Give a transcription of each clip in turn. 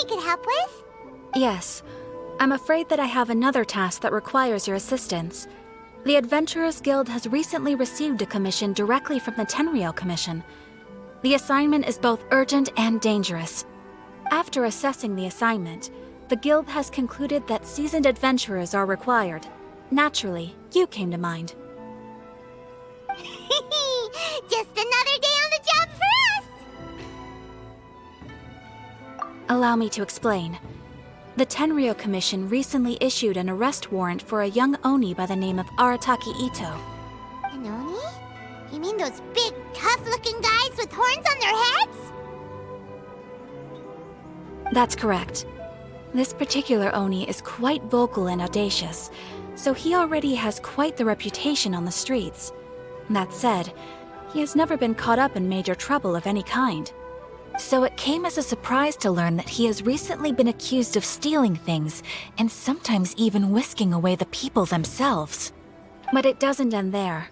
we could help with? Yes. I'm afraid that I have another task that requires your assistance. The Adventurers Guild has recently received a commission directly from the Tenryou Commission. The assignment is both urgent and dangerous. After assessing the assignment, the Guild has concluded that seasoned adventurers are required. Naturally, you came to mind. Just another day on the job for us! Allow me to explain. The Tenryou Commission recently issued an arrest warrant for a young Oni by the name of Arataki Ito. An Oni? You mean those big, tough-looking guys with horns on their heads? That's correct. This particular Oni is quite vocal and audacious, so he already has quite the reputation on the streets. That said, he has never been caught up in major trouble of any kind. So it came as a surprise to learn that he has recently been accused of stealing things, and sometimes even whisking away the people themselves. But it doesn't end there.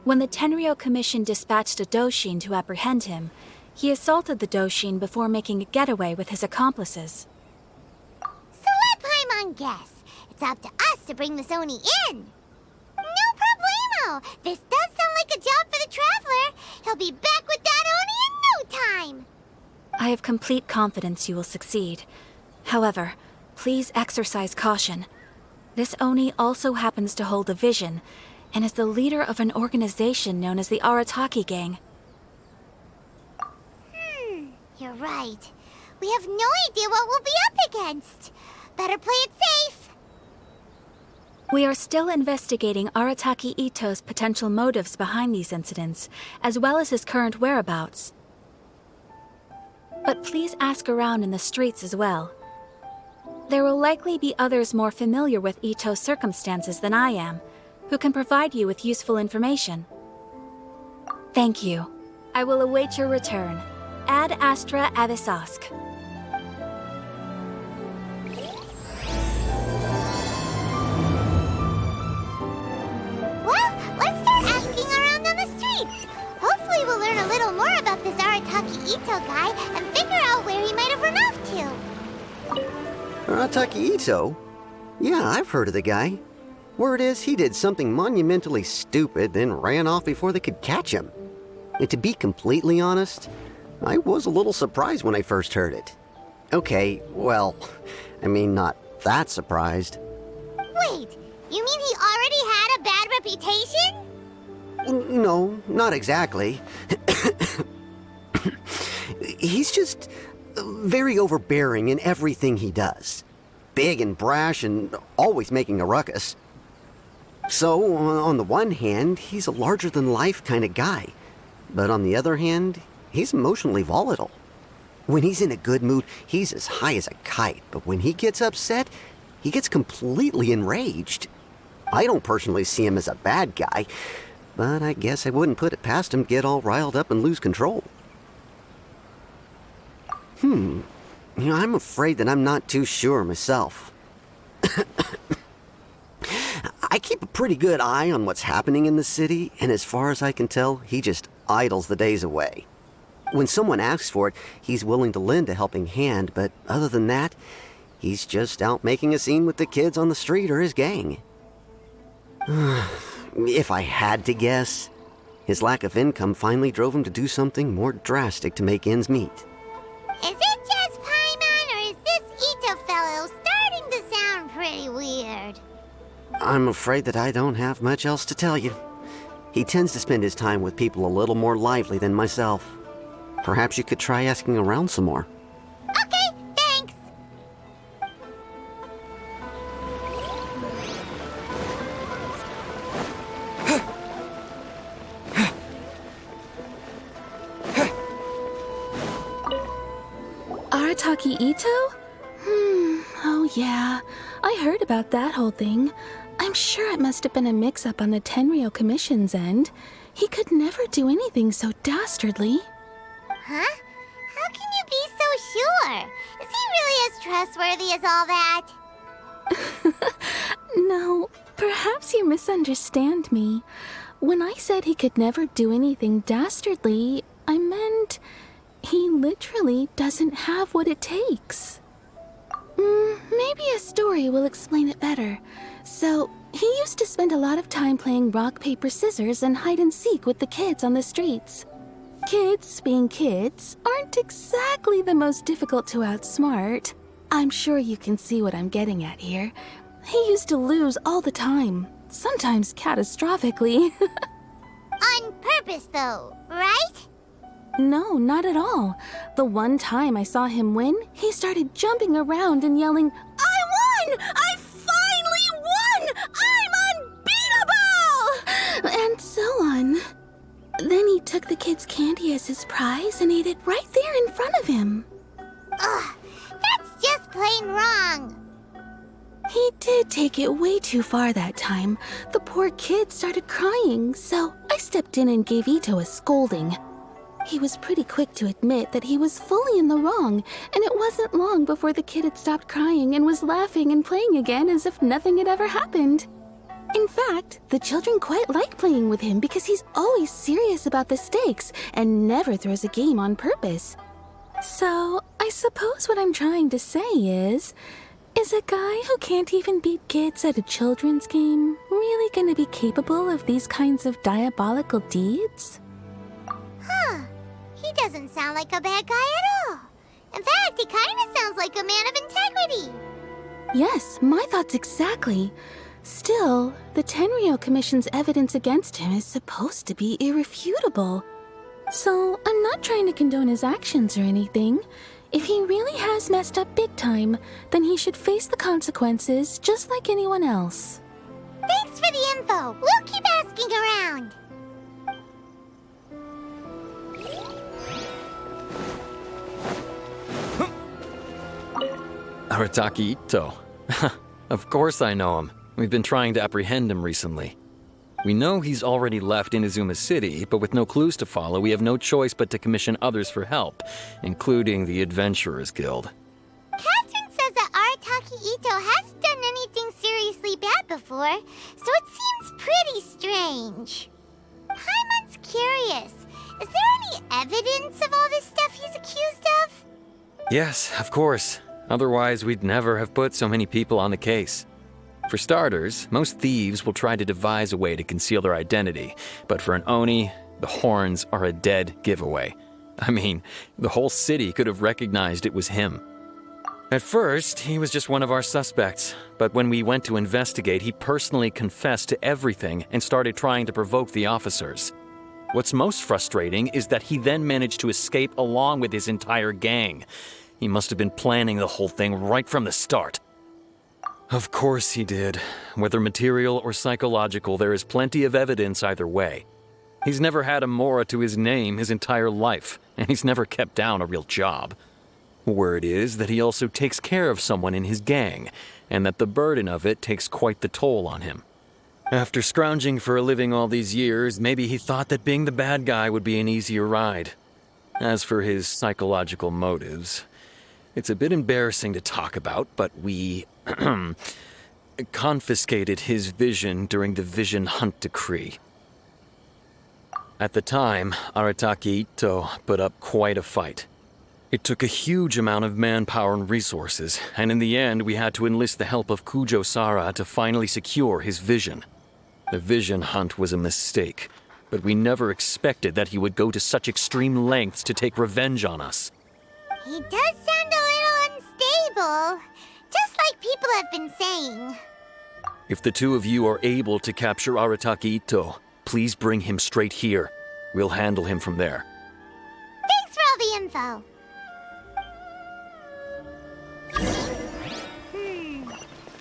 When the Tenryou Commission dispatched a Doshin to apprehend him, he assaulted the Doshin before making a getaway with his accomplices. So let Paimon guess. It's up to us to bring this Oni in. No problemo! This does sound like a job for the Traveler. He'll be back with that Oni in no time. I have complete confidence you will succeed. However, please exercise caution. This Oni also happens to hold a vision, and is the leader of an organization known as the Arataki Gang. You're right. We have no idea what we'll be up against. Better play it safe. We are still investigating Arataki Ito's potential motives behind these incidents, as well as his current whereabouts. But please ask around in the streets as well. There will likely be others more familiar with Ito's circumstances than I am, who can provide you with useful information. Thank you. I will await your return. Ad Astra Avisask. Well, let's start asking around on the streets. Hopefully we'll learn a little more about this Arataki Ito guy and figure out where he might have run off to. Arataki Ito? Yeah, I've heard of the guy. Word is he did something monumentally stupid, then ran off before they could catch him. And to be completely honest, I was a little surprised when I first heard it. Okay, well, I mean, not that surprised. Wait, you mean he already had a bad reputation? No, not exactly. He's just very overbearing in everything he does. Big and brash and always making a ruckus. So, on the one hand, he's a larger-than-life kind of guy. But on the other hand, he's emotionally volatile. When he's in a good mood, he's as high as a kite. But when he gets upset, he gets completely enraged. I don't personally see him as a bad guy, but I guess I wouldn't put it past him to get all riled up and lose control. I'm afraid that I'm not too sure myself. I keep a pretty good eye on what's happening in the city, and as far as I can tell, he just idles the days away. When someone asks for it, he's willing to lend a helping hand, but other than that, he's just out making a scene with the kids on the street or his gang. If I had to guess, his lack of income finally drove him to do something more drastic to make ends meet. Is it just Paimon, or is this Ito fellow starting to sound pretty weird? I'm afraid that I don't have much else to tell you. He tends to spend his time with people a little more lively than myself. Perhaps you could try asking around some more. Okay, thanks. Arataki Ito? Oh yeah, I heard about that whole thing. I'm sure it must have been a mix-up on the Tenryou Commission's end. He could never do anything so dastardly. Huh? How can you be so sure? Is he really as trustworthy as all that? No, perhaps you misunderstand me. When I said he could never do anything dastardly, I meant he literally doesn't have what it takes. Maybe a story will explain it better. So, he used to spend a lot of time playing rock, paper, scissors and hide and seek with the kids on the streets. Kids, being kids, aren't exactly the most difficult to outsmart. I'm sure you can see what I'm getting at here. He used to lose all the time, sometimes catastrophically. On purpose, though, right? No, not at all. The one time I saw him win, he started jumping around and yelling, "I won! I finally won! I'm unbeatable!" And so on. Then he took the kid's candy as his prize and ate it right there in front of him. Ugh, that's just plain wrong. He did take it way too far that time. The poor kid started crying, so I stepped in and gave Ito a scolding. He was pretty quick to admit that he was fully in the wrong, and it wasn't long before the kid had stopped crying and was laughing and playing again as if nothing had ever happened. In fact, the children quite like playing with him because he's always serious about the stakes and never throws a game on purpose. So, I suppose what I'm trying to say is a guy who can't even beat kids at a children's game really gonna be capable of these kinds of diabolical deeds? Huh. He doesn't sound like a bad guy at all. In fact, he kind of sounds like a man of integrity. Yes, my thoughts exactly. Still, the Tenryou Commission's evidence against him is supposed to be irrefutable. So, I'm not trying to condone his actions or anything. If he really has messed up big time, then he should face the consequences just like anyone else. Thanks for the info. We'll keep asking around. Arataki Ito. Of course I know him. We've been trying to apprehend him recently. We know he's already left Inazuma City, but with no clues to follow, we have no choice but to commission others for help, including the Adventurers Guild. Catherine says that Arataki Ito hasn't done anything seriously bad before, so it seems pretty strange. Paimon's curious. Is there any evidence of all this stuff he's accused of? Yes, of course. Otherwise, we'd never have put so many people on the case. For starters, most thieves will try to devise a way to conceal their identity, but for an Oni, the horns are a dead giveaway. I mean, the whole city could have recognized it was him. At first, he was just one of our suspects, but when we went to investigate, he personally confessed to everything and started trying to provoke the officers. What's most frustrating is that he then managed to escape along with his entire gang. He must have been planning the whole thing right from the start. Of course he did. Whether material or psychological, there is plenty of evidence either way. He's never had a Mora to his name his entire life, and he's never kept down a real job. Word is that he also takes care of someone in his gang, and that the burden of it takes quite the toll on him. After scrounging for a living all these years, maybe he thought that being the bad guy would be an easier ride. As for his psychological motives, it's a bit embarrassing to talk about, but we confiscated his vision during the Vision Hunt Decree. At the time, Arataki Ito put up quite a fight. It took a huge amount of manpower and resources, and in the end we had to enlist the help of Kujo Sara to finally secure his vision. The Vision Hunt was a mistake, but we never expected that he would go to such extreme lengths to take revenge on us. He does sound a little unstable, just like people have been saying. If the two of you are able to capture Arataki Ito, please bring him straight here. We'll handle him from there. Thanks for all the info.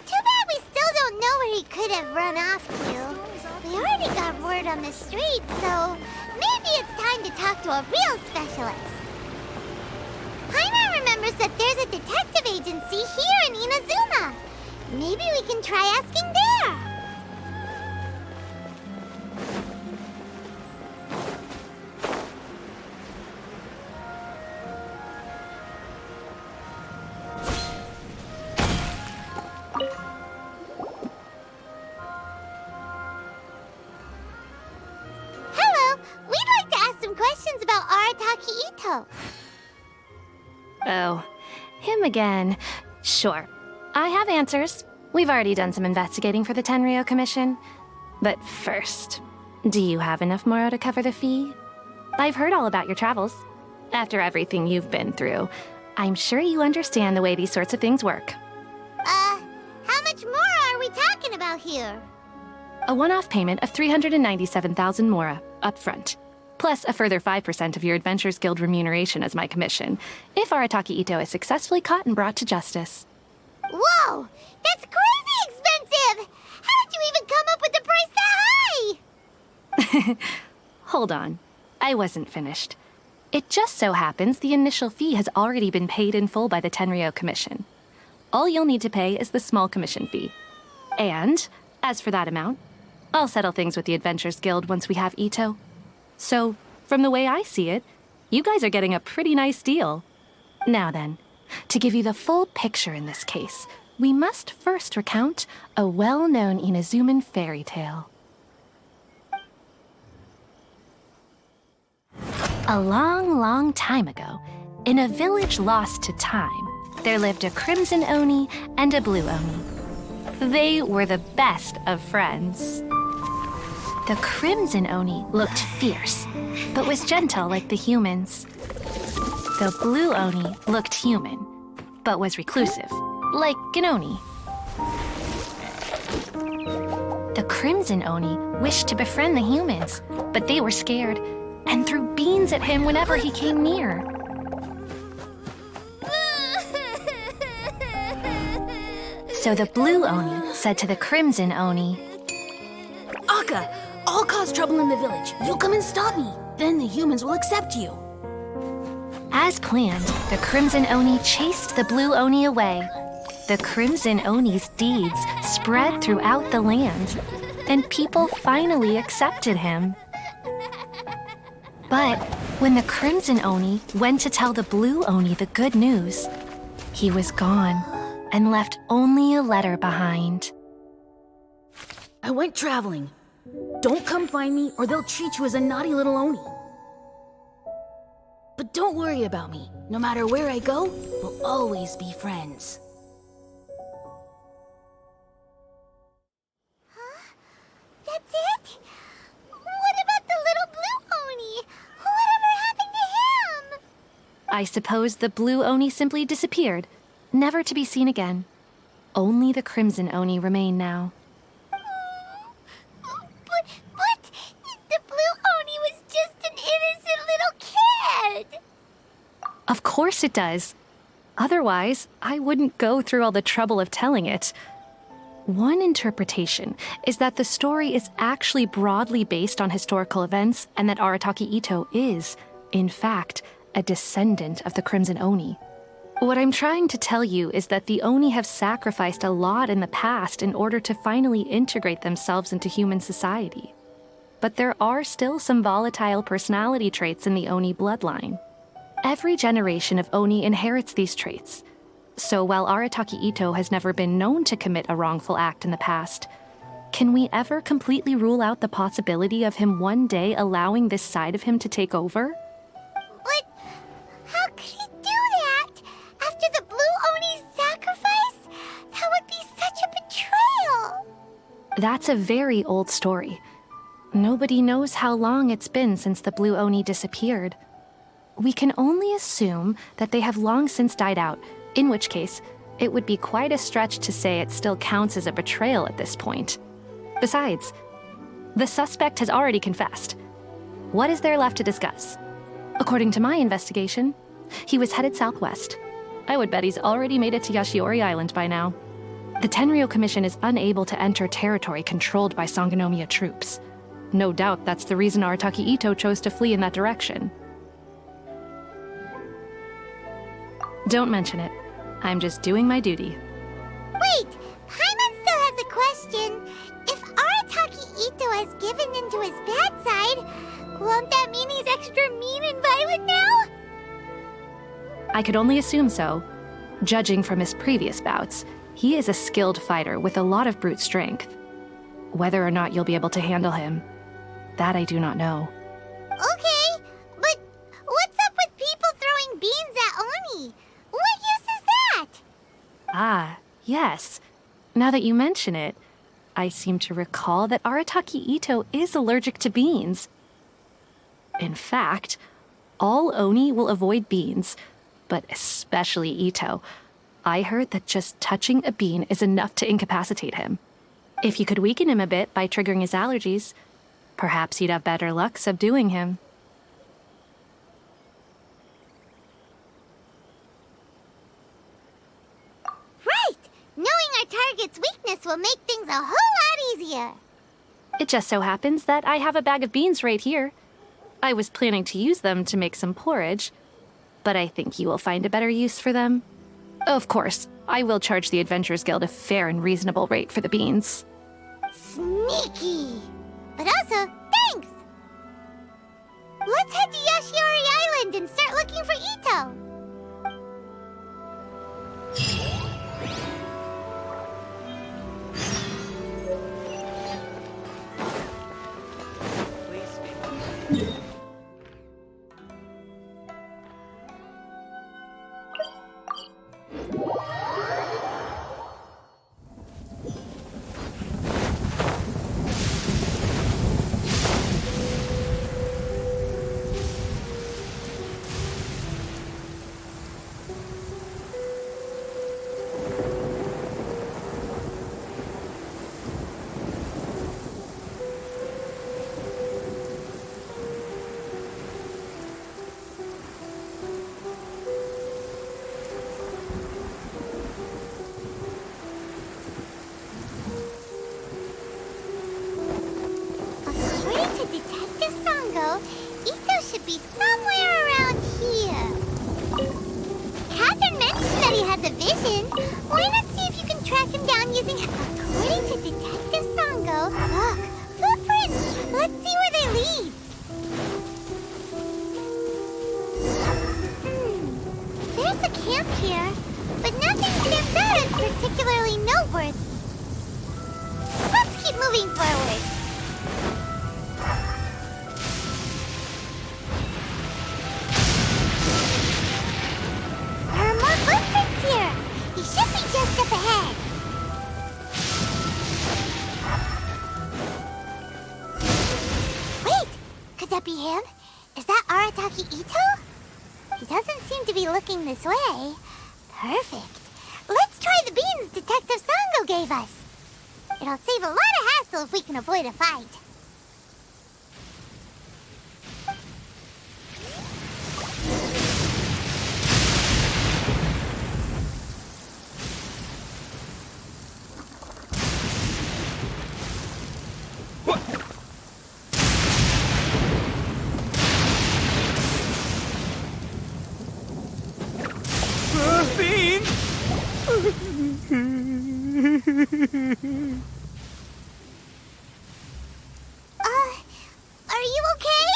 Too bad we still don't know where he could have run off to. We already got word on the street, so maybe it's time to talk to a real specialist. Paimon remembers that there's a detective agency here in Inazuma. Maybe we can try asking there. Hello, we'd like to ask some questions about Arataki Ito. Oh, him again. Sure. I have answers. We've already done some investigating for the Tenryo Commission. But first, do you have enough Moro to cover the fee? I've heard all about your travels. After everything you've been through, I'm sure you understand the way these sorts of things work. How much more are we talking about here? A one-off payment of 397,000 Mora, up front. Plus a further 5% of your Adventures Guild remuneration as my commission, if Arataki Ito is successfully caught and brought to justice. Whoa! That's crazy expensive! How did you even come up with the price that high? Hold on. I wasn't finished. It just so happens the initial fee has already been paid in full by the Tenryo Commission. All you'll need to pay is the small commission fee. And, as for that amount, I'll settle things with the Adventures Guild once we have Ito. So, from the way I see it, you guys are getting a pretty nice deal. Now then, to give you the full picture in this case, we must first recount a well-known Inazuman fairy tale. A long, long time ago, in a village lost to time, there lived a crimson Oni and a blue Oni. They were the best of friends. The crimson Oni looked fierce, but was gentle like the humans. The blue Oni looked human, but was reclusive, like an Oni. The crimson Oni wished to befriend the humans, but they were scared and threw beans at him whenever he came near. So the blue Oni said to the crimson Oni, Akka, I'll cause trouble in the village. You come and stop me. Then the humans will accept you. As planned, the crimson Oni chased the blue Oni away. The crimson Oni's deeds spread throughout the land, and people finally accepted him. But when the crimson Oni went to tell the blue Oni the good news, he was gone and left only a letter behind. I went traveling. Don't come find me or they'll treat you as a naughty little Oni. But don't worry about me. No matter where I go, we'll always be friends. That's it? What about the little blue Oni? Whatever happened to him? I suppose the blue Oni simply disappeared, never to be seen again. Only the crimson Oni remain now. But the blue Oni was just an innocent little kid. Of course it does. Otherwise, I wouldn't go through all the trouble of telling it. One interpretation is that the story is actually broadly based on historical events and that Arataki Ito is, in fact, a descendant of the Crimson Oni. What I'm trying to tell you is that the Oni have sacrificed a lot in the past in order to finally integrate themselves into human society. But there are still some volatile personality traits in the Oni bloodline. Every generation of Oni inherits these traits. So while Arataki Ito has never been known to commit a wrongful act in the past, can we ever completely rule out the possibility of him one day allowing this side of him to take over? But how could he do that? After the blue Oni's sacrifice? That would be such a betrayal. That's a very old story. Nobody knows how long it's been since the blue Oni disappeared. We can only assume that they have long since died out, in which case, it would be quite a stretch to say it still counts as a betrayal at this point. Besides, the suspect has already confessed. What is there left to discuss? According to my investigation, he was headed southwest. I would bet he's already made it to Yashiori Island by now. The Tenryo Commission is unable to enter territory controlled by Sangonomiya troops. No doubt that's the reason Arataki Ito chose to flee in that direction. Don't mention it. I'm just doing my duty. Wait, Paimon still has a question. If Arataki Ito has given in to his bad side, won't that mean he's extra mean and violent now? I could only assume so. Judging from his previous bouts, he is a skilled fighter with a lot of brute strength. Whether or not you'll be able to handle him, that I do not know. Okay, but what's up with people throwing beans at Oni? What use is that? Ah, yes. Now that you mention it, I seem to recall that Arataki Ito is allergic to beans. In fact, all Oni will avoid beans, but especially Ito. I heard that just touching a bean is enough to incapacitate him. If you could weaken him a bit by triggering his allergies, perhaps you'd have better luck subduing him. Right! Knowing our target's weakness will make things a whole lot easier. It just so happens that I have a bag of beans right here. I was planning to use them to make some porridge, but I think you will find a better use for them. Of course, I will charge the Adventurers Guild a fair and reasonable rate for the beans. Sneaky! But also, thanks! Let's head to Yashiori Island and start looking for Ito! Ito should be somewhere around here. Catherine mentioned that he has a vision. Why not see if you can track him down using... According to Detective Sango... Look, footprints! Let's see where they lead. There's a camp here, but nothing stands out as particularly noteworthy. Let's keep moving forward. He should be just up ahead. Wait! Could that be him? Is that Arataki Ito? He doesn't seem to be looking this way. Perfect. Let's try the beans Detective Sango gave us. It'll save a lot of hassle if we can avoid a fight. Are you okay?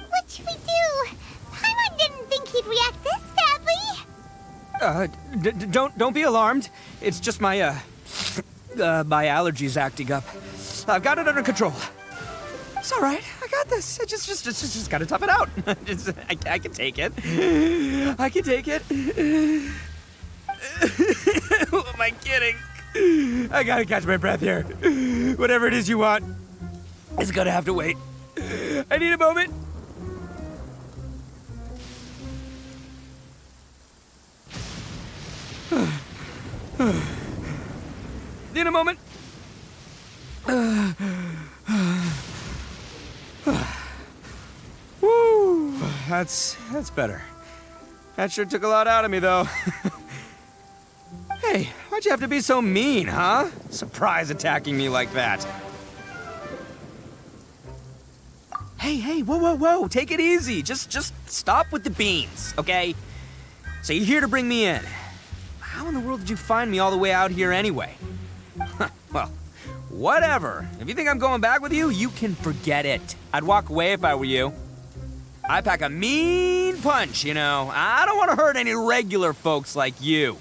What should we do? Paimon didn't think he'd react this badly. Don't be alarmed. It's just my, my allergies acting up. I've got it under control. It's all right. I got this. I just gotta tough it out. I can take it. I can take it. Who am I kidding? I gotta catch my breath here. Whatever it is you want, it's gonna have to wait. I need a moment. Need a moment. Woo, that's better. That sure took a lot out of me, though. Hey, why'd you have to be so mean, huh? Surprise attacking me like that. Hey, whoa, take it easy. Just stop with the beans, okay? So you're here to bring me in. How in the world did you find me all the way out here anyway? Well, whatever. If you think I'm going back with you, you can forget it. I'd walk away if I were you. I pack a mean punch, you know. I don't want to hurt any regular folks like you.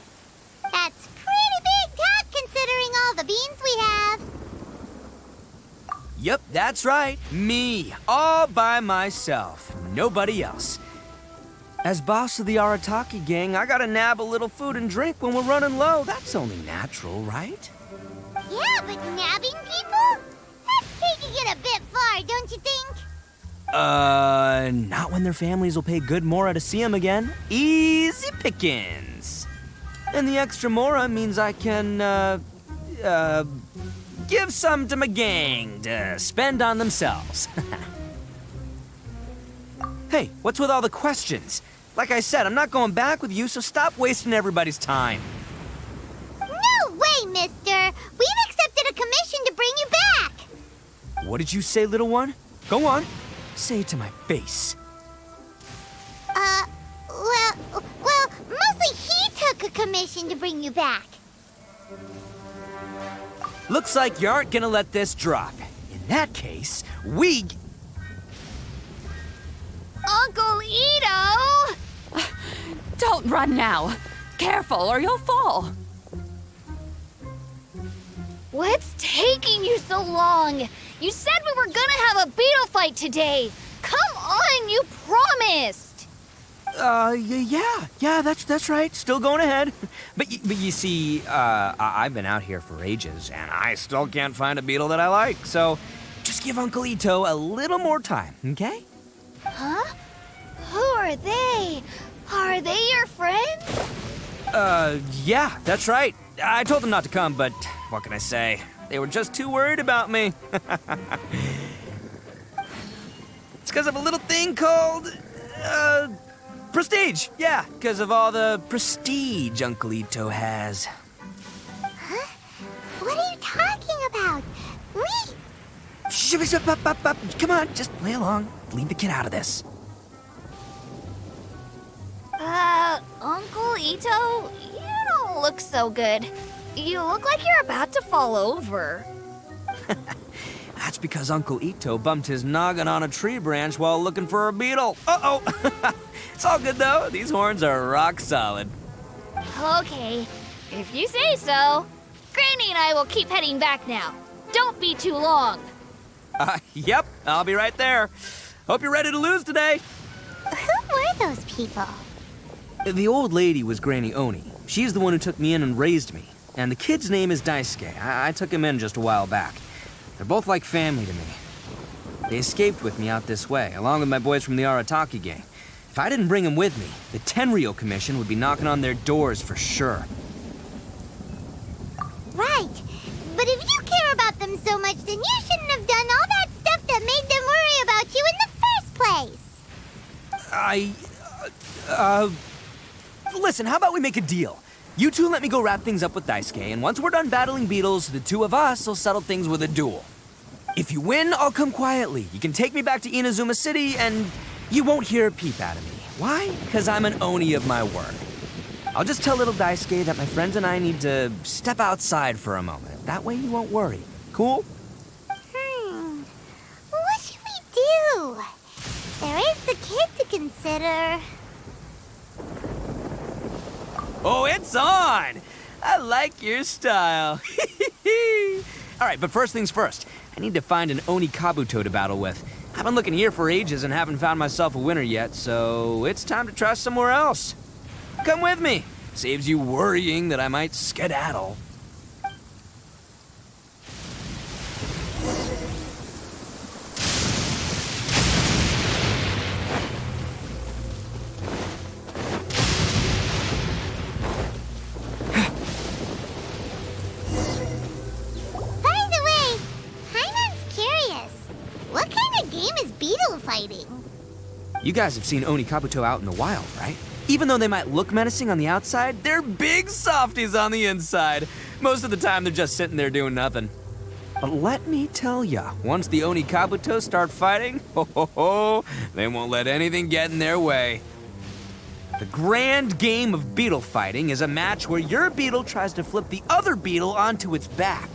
That's pretty big talk considering all the beans we have. Yep, that's right. Me, all by myself. Nobody else. As boss of the Arataki gang, I gotta nab a little food and drink when we're running low. That's only natural, right? Yeah, but nabbing people? That's taking it a bit far, don't you think? Not when their families will pay good mora to see them again. Easy pickings. And the extra mora means I can, give some to my gang to spend on themselves. Hey, what's with all the questions? Like I said, I'm not going back with you, so stop wasting everybody's time. No way, mister! We've accepted a commission to bring you back! What did you say, little one? Go on. Say it to my face. Well, mostly he took a commission to bring you back. Looks like you aren't gonna let this drop. In that case, we... Uncle Ito! Don't run now. Careful or you'll fall. What's taking you so long? You said we were gonna have a beetle fight today. Come on, you promised. Yeah, that's right. Still going ahead. But you see, I've been out here for ages, and I still can't find a beetle that I like. So, just give Uncle Ito a little more time, okay? Huh? Who are they? Are they your friends? Yeah, that's right. I told them not to come, but what can I say? They were just too worried about me. It's because of a little thing called, prestige. Yeah, because of all the prestige Uncle Ito has. Huh? What are you talking about? Come on, just play along. Leave the kid out of this. Uncle Ito, you don't look so good. You look like you're about to fall over. That's because Uncle Ito bumped his noggin on a tree branch while looking for a beetle. Uh-oh. It's all good, though. These horns are rock solid. Okay, if you say so. Granny and I will keep heading back now. Don't be too long. Yep, I'll be right there. Hope you're ready to lose today. Who were those people? The old lady was Granny Oni. She's the one who took me in and raised me. And the kid's name is Daisuke. I took him in just a while back. They're both like family to me. They escaped with me out this way, along with my boys from the Arataki gang. If I didn't bring them with me, the Tenryou Commission would be knocking on their doors for sure. Right. But if you care about them so much, then you shouldn't have done all that stuff that made them worry about you in the first place. Listen, how about we make a deal? You two let me go wrap things up with Daisuke, and once we're done battling beetles, the two of us will settle things with a duel. If you win, I'll come quietly. You can take me back to Inazuma City, and you won't hear a peep out of me. Why? Because I'm an Oni of my word. I'll just tell little Daisuke that my friends and I need to step outside for a moment. That way you won't worry. Cool? What should we do? There is the kid to consider. Oh, it's on! I like your style. All right, but first things first. I need to find an Oni Kabuto to battle with. I've been looking here for ages and haven't found myself a winner yet, so it's time to try somewhere else. Come with me. Saves you worrying that I might skedaddle. You guys have seen Oni Kabuto out in the wild, right? Even though they might look menacing on the outside, they're big softies on the inside. Most of the time, they're just sitting there doing nothing. But let me tell ya, once the Oni Kabuto start fighting, they won't let anything get in their way. The grand game of beetle fighting is a match where your beetle tries to flip the other beetle onto its back.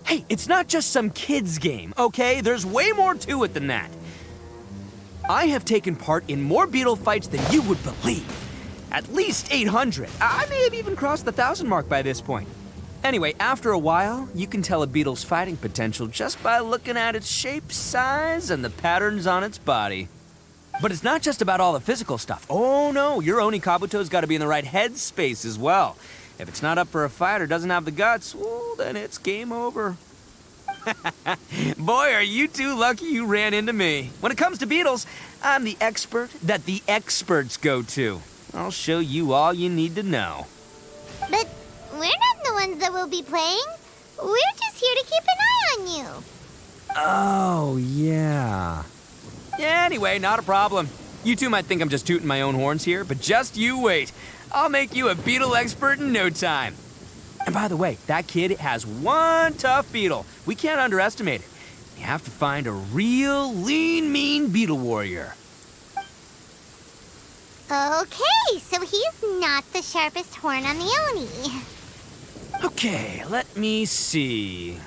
Hey, it's not just some kid's game, okay? There's way more to it than that. I have taken part in more beetle fights than you would believe. At least 800. I may have even crossed the 1,000 mark by this point. Anyway, after a while, you can tell a beetle's fighting potential just by looking at its shape, size, and the patterns on its body. But it's not just about all the physical stuff. Oh no, your Oni Kabuto's gotta be in the right headspace as well. If it's not up for a fight or doesn't have the guts, well, then it's game over. Boy, are you two lucky you ran into me. When it comes to beetles, I'm the expert that the experts go to. I'll show you all you need to know. But we're not the ones that will be playing. We're just here to keep an eye on you. Oh, yeah. Anyway, not a problem. You two might think I'm just tooting my own horns here, but just you wait. I'll make you a beetle expert in no time. And by the way, that kid has one tough beetle. We can't underestimate it. You have to find a real lean, mean beetle warrior. Okay, so he's not the sharpest horn on the Oni. Okay, let me see.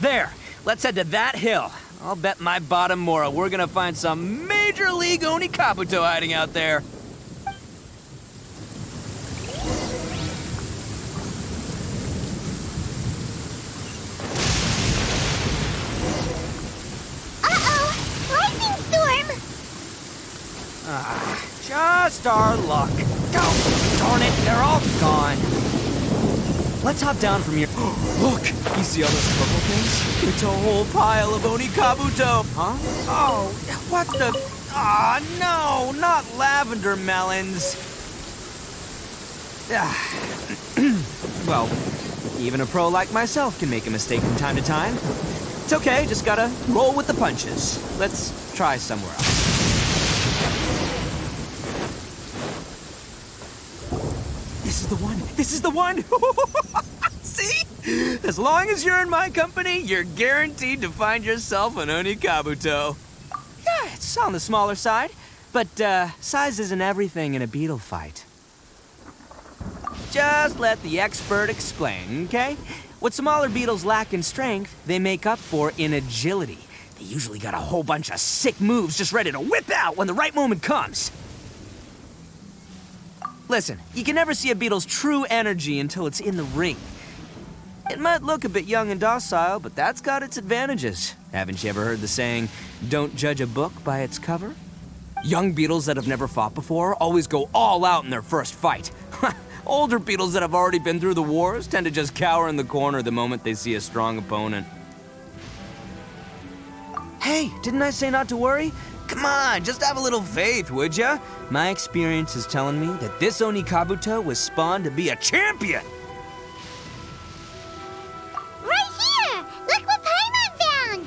There. Let's head to that hill. I'll bet my bottom moral we're gonna find some major league Oni Kabuto hiding out there. Just our luck. Oh, darn it, they're all gone. Let's hop down from here. Look, you see all those purple things? It's a whole pile of Oni Kabuto. Huh? Oh, what the? Ah, no, not lavender melons. Well, even a pro like myself can make a mistake from time to time. It's okay, just gotta roll with the punches. Let's try somewhere else. This is the one! This is the one! See? As long as you're in my company, you're guaranteed to find yourself an Oni Kabuto. Yeah, it's on the smaller side, but size isn't everything in a beetle fight. Just let the expert explain, okay? What smaller beetles lack in strength, they make up for in agility. They usually got a whole bunch of sick moves just ready to whip out when the right moment comes. Listen, you can never see a beetle's true energy until it's in the ring. It might look a bit young and docile, but that's got its advantages. Haven't you ever heard the saying, don't judge a book by its cover? Young beetles that have never fought before always go all out in their first fight. Older beetles that have already been through the wars tend to just cower in the corner the moment they see a strong opponent. Hey, didn't I say not to worry? Come on, just have a little faith, would ya? My experience is telling me that this Oni Kabuto was spawned to be a champion! Right here! Look what Paimon found!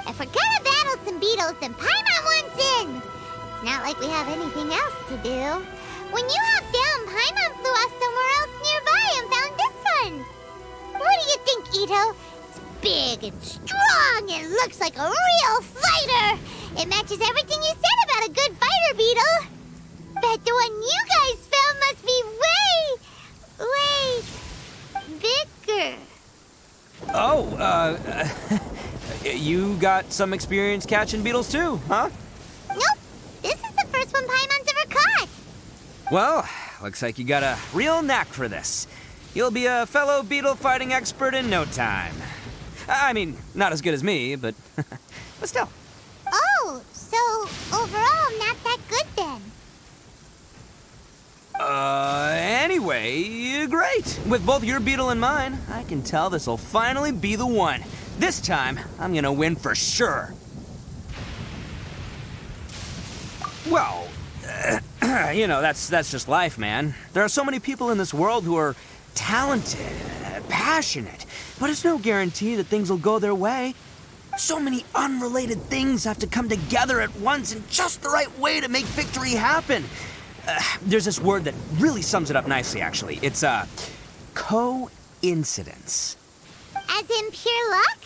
If we're gonna battle some beetles, then Paimon wants in! It's not like we have anything else to do. When you hopped down, Paimon flew off somewhere else nearby and found this one! What do you think, Ito? It's big and strong and looks like a real fighter! It matches everything you said about a good fighter, Beetle. Bet the one you guys found must be way bigger. Oh, you got some experience catching beetles too, huh? Nope, this is the first one Paimon's ever caught. Well, looks like you got a real knack for this. You'll be a fellow beetle fighting expert in no time. I mean, not as good as me, but still. Oh, so overall not that good then. Anyway, great. With both your beetle and mine, I can tell this'll finally be the one. This time, I'm gonna win for sure. Well, you know, that's just life, man. There are so many people in this world who are talented, passionate, but it's no guarantee that things will go their way. So many unrelated things have to come together at once in just the right way to make victory happen. There's this word that really sums it up nicely, actually. It's, coincidence. As in pure luck?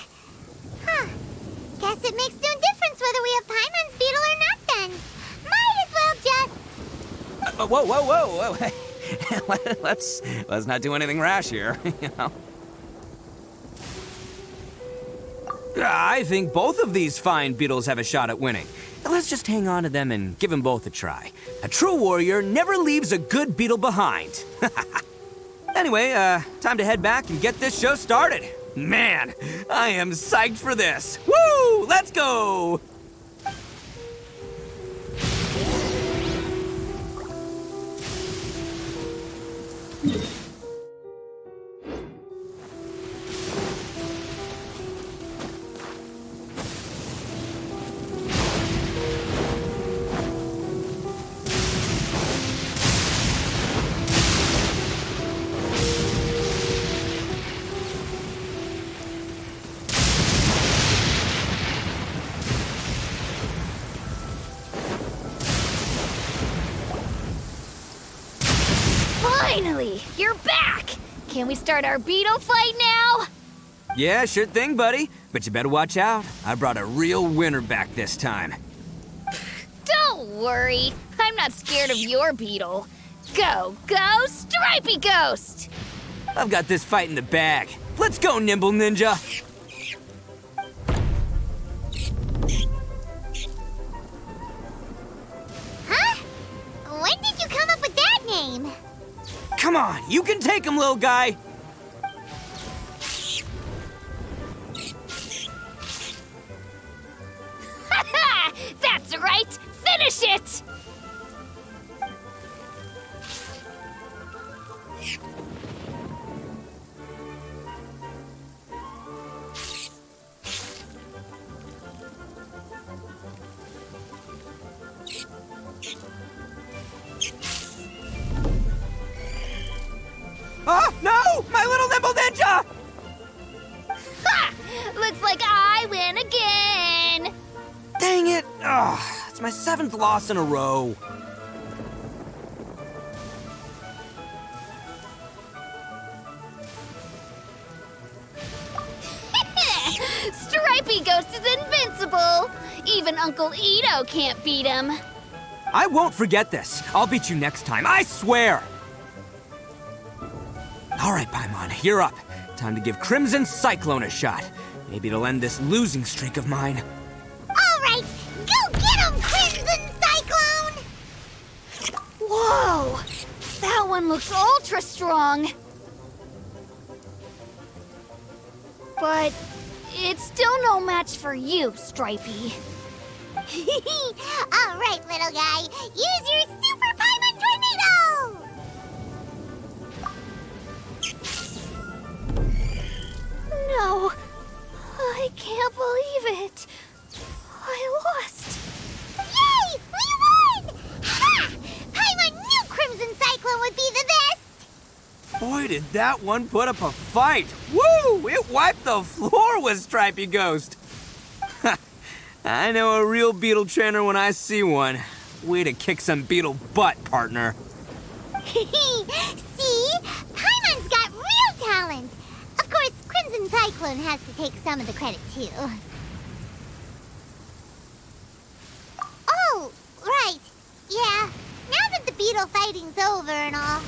Huh. Guess it makes no difference whether we have Paimon's beetle or not then. Might as well just... Whoa. Let's not do anything rash here, you know. I think both of these fine beetles have a shot at winning. Let's just hang on to them and give them both a try. A true warrior never leaves a good beetle behind. Anyway, time to head back and get this show started. Man, I am psyched for this. Woo! Let's go! Finally, you're back! Can we start our beetle fight now? Yeah, sure thing, buddy. But you better watch out. I brought a real winner back this time. Don't worry, I'm not scared of your beetle. Go, go, Stripey Ghost! I've got this fight in the bag. Let's go, Nimble Ninja! Huh? When did you come up with that name? Come on, you can take him, little guy! That's right! Finish it! Oh, no! My little Nimble Ninja! Ha! Looks like I win again! Dang it! Ugh, it's my 7th loss in a row. Stripey Ghost is invincible! Even Uncle Ito can't beat him. I won't forget this. I'll beat you next time, I swear! All right, Paimon, you're up. Time to give Crimson Cyclone a shot. Maybe it'll end this losing streak of mine. All right, go get him, Crimson Cyclone! Whoa! That one looks ultra strong. But it's still no match for you, Stripey. All right, little guy, use your Super Paimon Tornado! No, I can't believe it. I lost. Yay! We won! Ha! Paimon knew Crimson Cyclone would be the best! Boy, did that one put up a fight. Woo! It wiped the floor with Stripey Ghost. I know a real beetle trainer when I see one. Way to kick some beetle butt, partner. See? Paimon's got real talent! Of course, Crimson Cyclone has to take some of the credit, too. Oh, right. Yeah, now that the beetle fighting's over and all.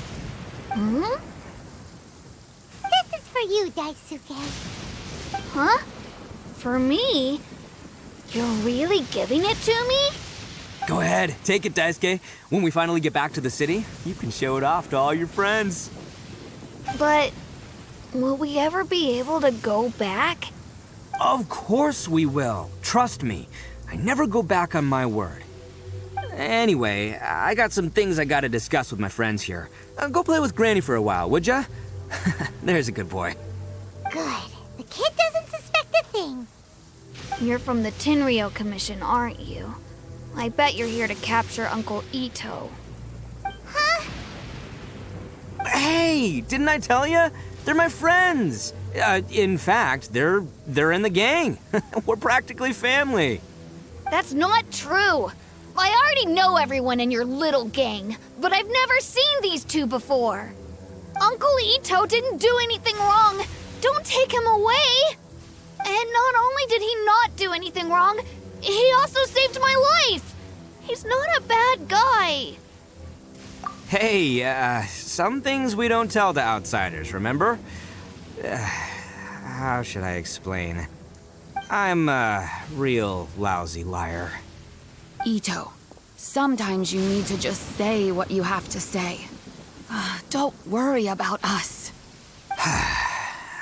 Hmm? This is for you, Daisuke. Huh? For me? You're really giving it to me? Go ahead, take it, Daisuke. When we finally get back to the city, you can show it off to all your friends. But will we ever be able to go back? Of course we will. Trust me. I never go back on my word. Anyway, I got some things I gotta discuss with my friends here. Go play with Granny for a while, would ya? There's a good boy. Good. The kid doesn't suspect a thing. You're from the Tenryo Commission, aren't you? I bet you're here to capture Uncle Ito. Huh? Hey, didn't I tell you? They're my friends. In fact, they're in the gang. We're practically family. That's not true. I already know everyone in your little gang, but I've never seen these two before. Uncle Ito didn't do anything wrong. Don't take him away. And not only did he not do anything wrong, he also saved my life. He's not a bad guy. Hey, some things we don't tell to outsiders, remember? How should I explain? I'm a real lousy liar. Ito, sometimes you need to just say what you have to say. Don't worry about us.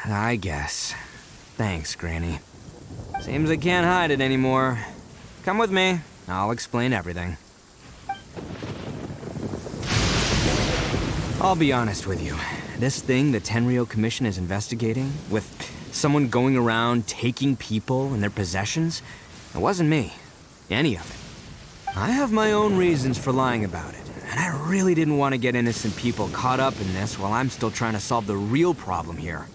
I guess. Thanks, Granny. Seems I can't hide it anymore. Come with me. I'll explain everything. I'll be honest with you. This thing the Tenryou Commission is investigating, with someone going around taking people and their possessions, it wasn't me. Any of it. I have my own reasons for lying about it, and I really didn't want to get innocent people caught up in this while I'm still trying to solve the real problem here.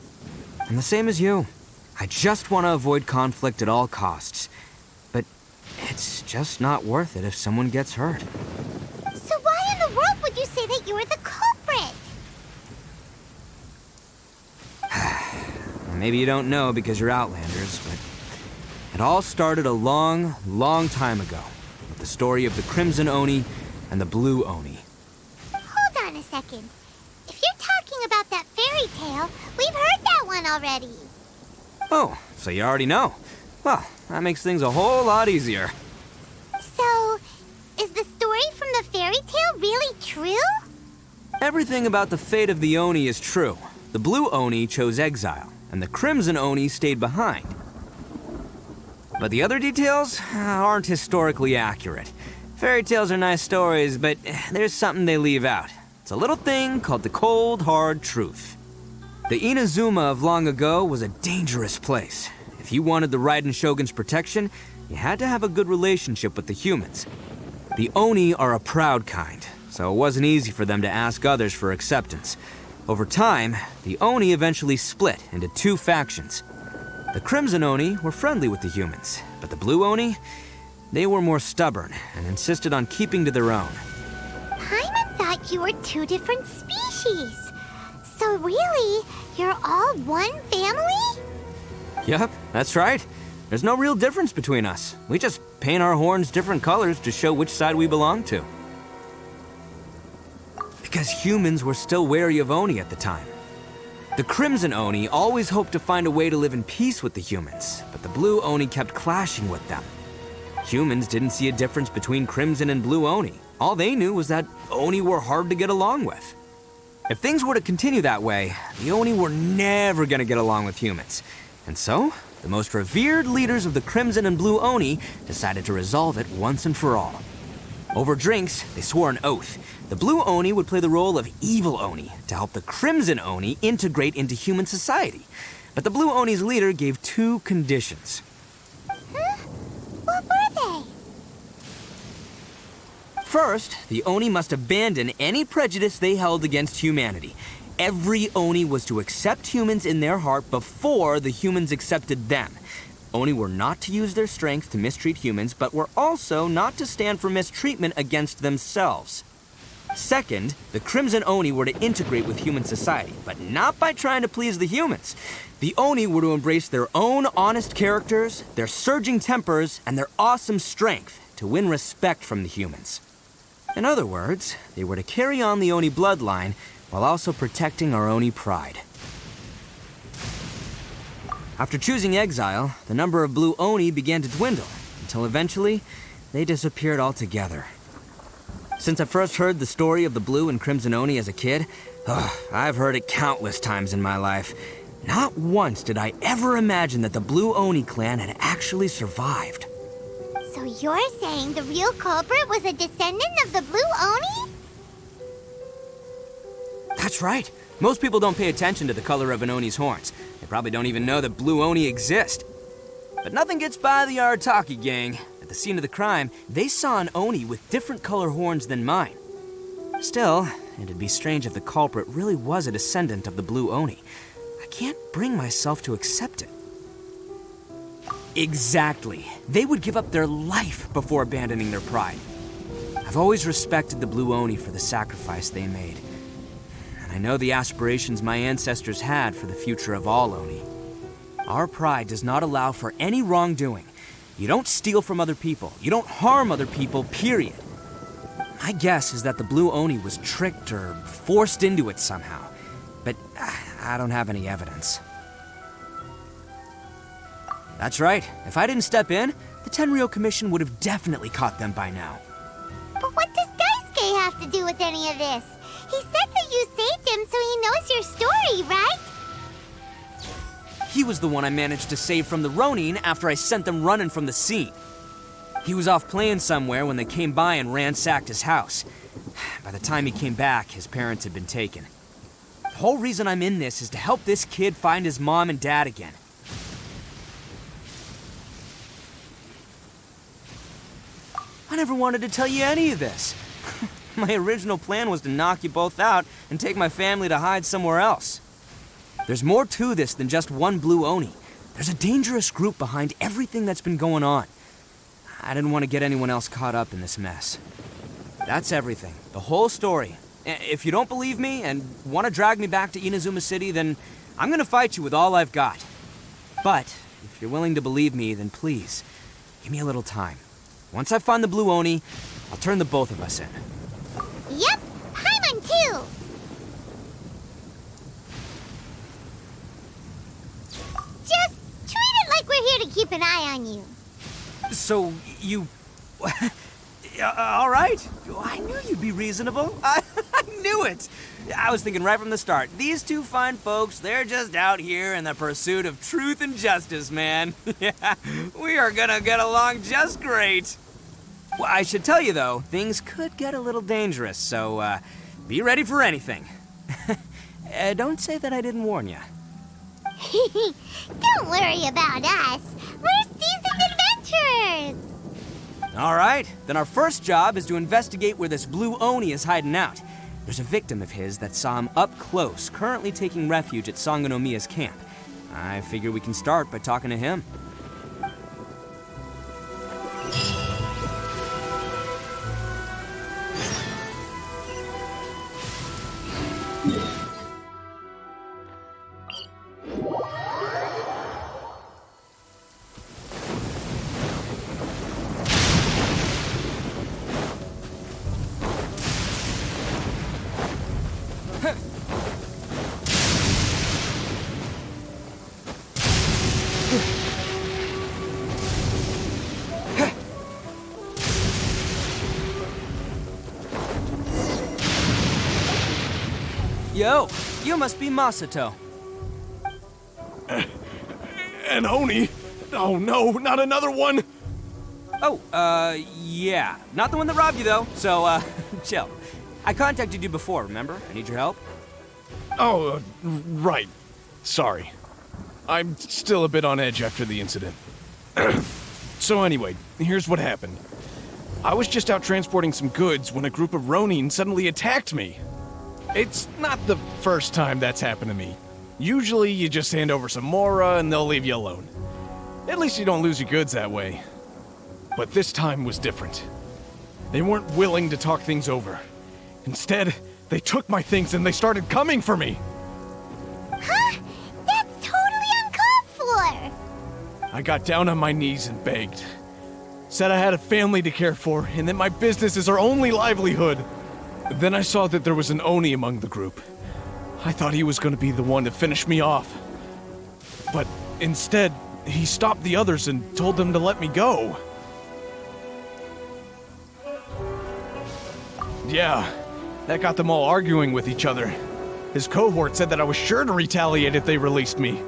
And the same as you. I just want to avoid conflict at all costs. But it's just not worth it if someone gets hurt. So why in the world would you say that you were the culprit? Maybe you don't know because you're Outlanders, but it all started a long, long time ago with the story of the Crimson Oni and the Blue Oni. Hold on a second. If you're talking about that fairy tale, we've heard that one already. Oh, so you already know. Well, that makes things a whole lot easier. So, is the story from the fairy tale really true? Everything about the fate of the Oni is true. The Blue Oni chose exile, and the Crimson Oni stayed behind. But the other details aren't historically accurate. Fairy tales are nice stories, but there's something they leave out. It's a little thing called the cold, hard truth. The Inazuma of long ago was a dangerous place. If you wanted the Raiden Shogun's protection, you had to have a good relationship with the humans. The Oni are a proud kind, so it wasn't easy for them to ask others for acceptance. Over time, the Oni eventually split into two factions. The Crimson Oni were friendly with the humans, but the Blue Oni, they were more stubborn and insisted on keeping to their own. Paimon thought you were two different species. So really, you're all one family? Yep, that's right. There's no real difference between us. We just paint our horns different colors to show which side we belong to. Because humans were still wary of Oni at the time. The Crimson Oni always hoped to find a way to live in peace with the humans, but the Blue Oni kept clashing with them. Humans didn't see a difference between Crimson and Blue Oni. All they knew was that Oni were hard to get along with. If things were to continue that way, the Oni were never gonna get along with humans. And so, the most revered leaders of the Crimson and Blue Oni decided to resolve it once and for all. Over drinks, they swore an oath. The Blue Oni would play the role of evil Oni to help the Crimson Oni integrate into human society. But the Blue Oni's leader gave two conditions. Huh? What were they? First, the Oni must abandon any prejudice they held against humanity. Every Oni was to accept humans in their heart before the humans accepted them. Oni were not to use their strength to mistreat humans, but were also not to stand for mistreatment against themselves. Second, the Crimson Oni were to integrate with human society, but not by trying to please the humans. The Oni were to embrace their own honest characters, their surging tempers, and their awesome strength to win respect from the humans. In other words, they were to carry on the Oni bloodline while also protecting our Oni pride. After choosing exile, the number of Blue Oni began to dwindle, until eventually, they disappeared altogether. Since I first heard the story of the Blue and Crimson Oni as a kid, I've heard it countless times in my life. Not once did I ever imagine that the Blue Oni clan had actually survived. So you're saying the real culprit was a descendant of the Blue Oni? That's right. Most people don't pay attention to the color of an Oni's horns. They probably don't even know that Blue Oni exist. But nothing gets by the Arataki gang. At the scene of the crime, they saw an Oni with different color horns than mine. Still, it'd be strange if the culprit really was a descendant of the Blue Oni. I can't bring myself to accept it. Exactly. They would give up their life before abandoning their pride. I've always respected the Blue Oni for the sacrifice they made. And I know the aspirations my ancestors had for the future of all Oni. Our pride does not allow for any wrongdoing. You don't steal from other people. You don't harm other people, period. My guess is that the Blue Oni was tricked or forced into it somehow. But I don't have any evidence. That's right. If I didn't step in, the Tenryou Commission would have definitely caught them by now. But what does Daisuke have to do with any of this? He said that you saved him so he knows your story, right? He was the one I managed to save from the Ronin after I sent them running from the scene. He was off playing somewhere when they came by and ransacked his house. By the time he came back, his parents had been taken. The whole reason I'm in this is to help this kid find his mom and dad again. I never wanted to tell you any of this. My original plan was to knock you both out and take my family to hide somewhere else. There's more to this than just one blue Oni. There's a dangerous group behind everything that's been going on. I didn't want to get anyone else caught up in this mess. That's everything. The whole story. If you don't believe me and want to drag me back to Inazuma City, then I'm going to fight you with all I've got. But if you're willing to believe me, then please, give me a little time. Once I find the blue Oni, I'll turn the both of us in. Yep, Paimon too! Just treat it like we're here to keep an eye on you. So, you... all right. I knew you'd be reasonable. I knew it. I was thinking right from the start. These two fine folks, they're just out here in the pursuit of truth and justice, man. Yeah, we are gonna get along just great. Well, I should tell you, though, things could get a little dangerous, so be ready for anything. Don't say that I didn't warn you. Don't worry about us. We're seasoned adventurers. All right, then our first job is to investigate where this blue Oni is hiding out. There's a victim of his that saw him up close, currently taking refuge at Sangonomiya's camp. I figure we can start by talking to him. Yo, you must be Masato. An Oni? Oh no, not another one! Oh, yeah. Not the one that robbed you, though, so, chill. I contacted you before, remember? I need your help. Oh, right. Sorry. I'm still a bit on edge after the incident. So anyway, here's what happened. I was just out transporting some goods when a group of Ronin suddenly attacked me. It's not the first time that's happened to me. Usually you just hand over some Mora and they'll leave you alone. At least you don't lose your goods that way. But this time was different. They weren't willing to talk things over. Instead, they took my things and they started coming for me. Huh? That's totally uncalled for! I got down on my knees and begged. Said I had a family to care for and that my business is our only livelihood. Then I saw that there was an Oni among the group. I thought he was going to be the one to finish me off. But instead, he stopped the others and told them to let me go. Yeah, that got them all arguing with each other. His cohort said that I was sure to retaliate if they released me.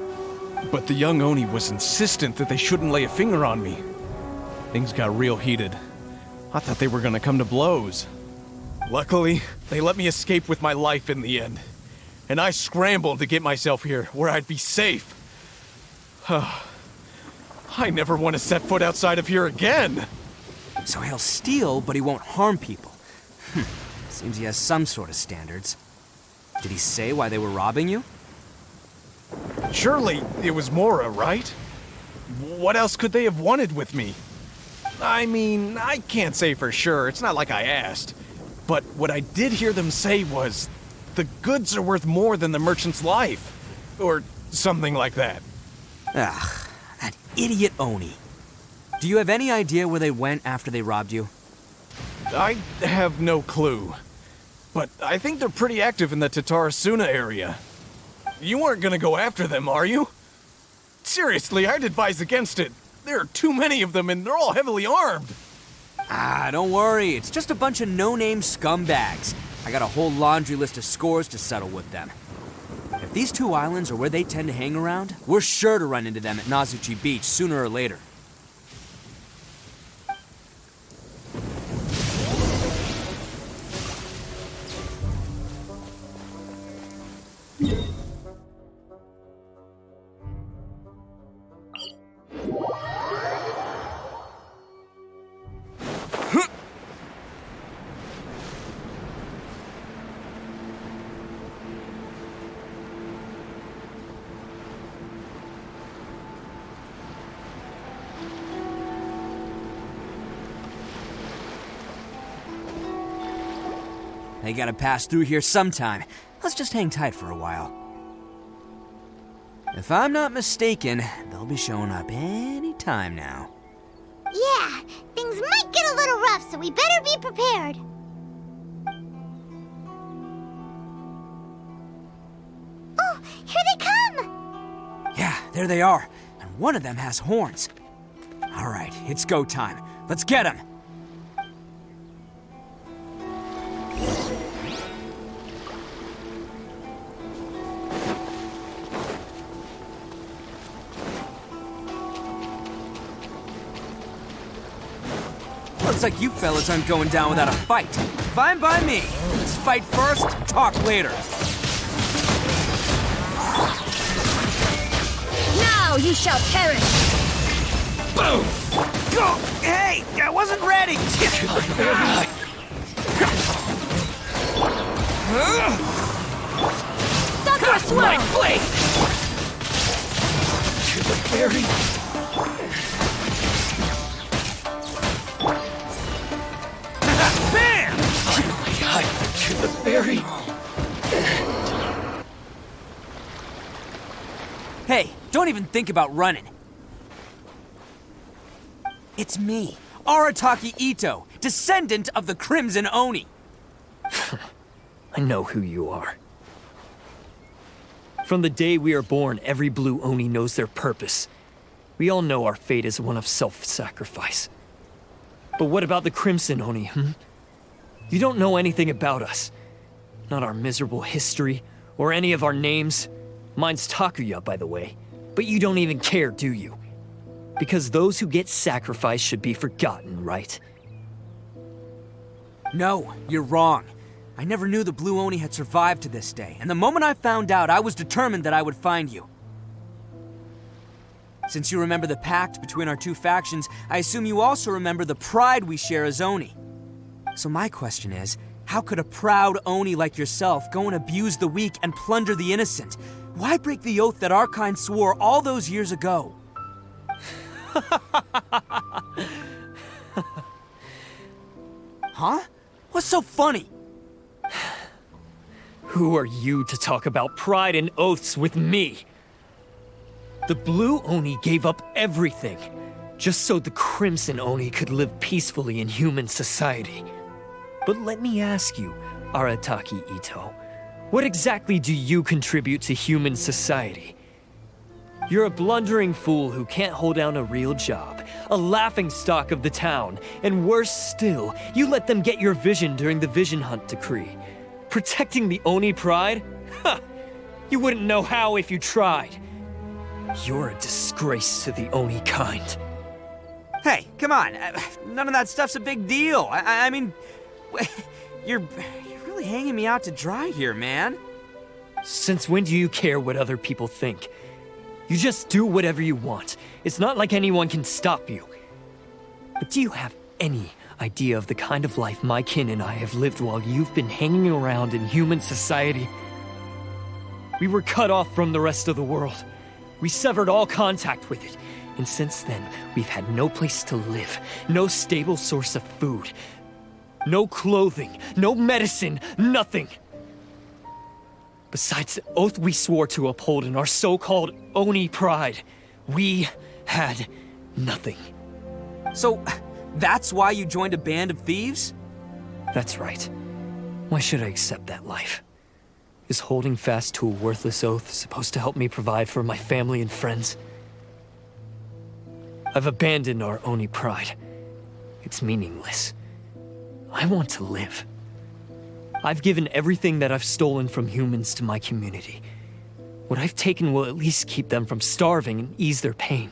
But the young Oni was insistent that they shouldn't lay a finger on me. Things got real heated. I thought they were going to come to blows. Luckily, they let me escape with my life in the end. And I scrambled to get myself here, where I'd be safe. I never want to set foot outside of here again! So he'll steal, but he won't harm people. Seems he has some sort of standards. Did he say why they were robbing you? Surely it was Mora, right? What else could they have wanted with me? I mean, I can't say for sure, it's not like I asked. But what I did hear them say was, the goods are worth more than the merchant's life. Or something like that. Ugh, that idiot Oni. Do you have any idea where they went after they robbed you? I have no clue. But I think they're pretty active in the Tatarasuna area. You aren't gonna go after them, are you? Seriously, I'd advise against it. There are too many of them and they're all heavily armed. Ah, don't worry. It's just a bunch of no-name scumbags. I got a whole laundry list of scores to settle with them. If these two islands are where they tend to hang around, we're sure to run into them at Nazuchi Beach sooner or later. They gotta pass through here sometime. Let's just hang tight for a while. If I'm not mistaken, they'll be showing up any time now. Yeah, things might get a little rough, so we better be prepared. Oh, here they come! Yeah, there they are. And one of them has horns. All right, it's go time. Let's get them! Looks like you fellas aren't going down without a fight. Fine by me. Let's fight first, talk later. Now you shall perish! Boom! Go! Hey, I wasn't ready! Sucker swirl! Blade! To the very... Bam! To the very... Hey, don't even think about running. It's me, Arataki Ito, descendant of the Crimson Oni. I know who you are. From the day we are born, every blue Oni knows their purpose. We all know our fate is one of self-sacrifice. But what about the Crimson Oni, You don't know anything about us. Not our miserable history, or any of our names. Mine's Takuya, by the way. But you don't even care, do you? Because those who get sacrificed should be forgotten, right? No, you're wrong. I never knew the Blue Oni had survived to this day, and the moment I found out, I was determined that I would find you. Since you remember the pact between our two factions, I assume you also remember the pride we share as Oni. So my question is, how could a proud Oni like yourself go and abuse the weak and plunder the innocent? Why break the oath that our kind swore all those years ago? Huh? What's so funny? Who are you to talk about pride and oaths with me? The Blue Oni gave up everything, just so the Crimson Oni could live peacefully in human society. But let me ask you, Arataki Ito, what exactly do you contribute to human society? You're a blundering fool who can't hold down a real job, a laughingstock of the town, and worse still, you let them get your vision during the Vision Hunt decree. Protecting the Oni pride? Ha! You wouldn't know how if you tried. You're a disgrace to the Oni kind. Hey, come on. None of that stuff's a big deal. I mean, you're really hanging me out to dry here, man. Since when do you care what other people think? You just do whatever you want. It's not like anyone can stop you. But do you have any idea of the kind of life my kin and I have lived while you've been hanging around in human society? We were cut off from the rest of the world. We severed all contact with it. And since then, we've had no place to live, no stable source of food, no clothing, no medicine, nothing. Besides the oath we swore to uphold in our so-called Oni pride, we had nothing. So, that's why you joined a band of thieves? That's right. Why should I accept that life? Is holding fast to a worthless oath supposed to help me provide for my family and friends? I've abandoned our Oni pride. It's meaningless. I want to live. I've given everything that I've stolen from humans to my community. What I've taken will at least keep them from starving and ease their pain.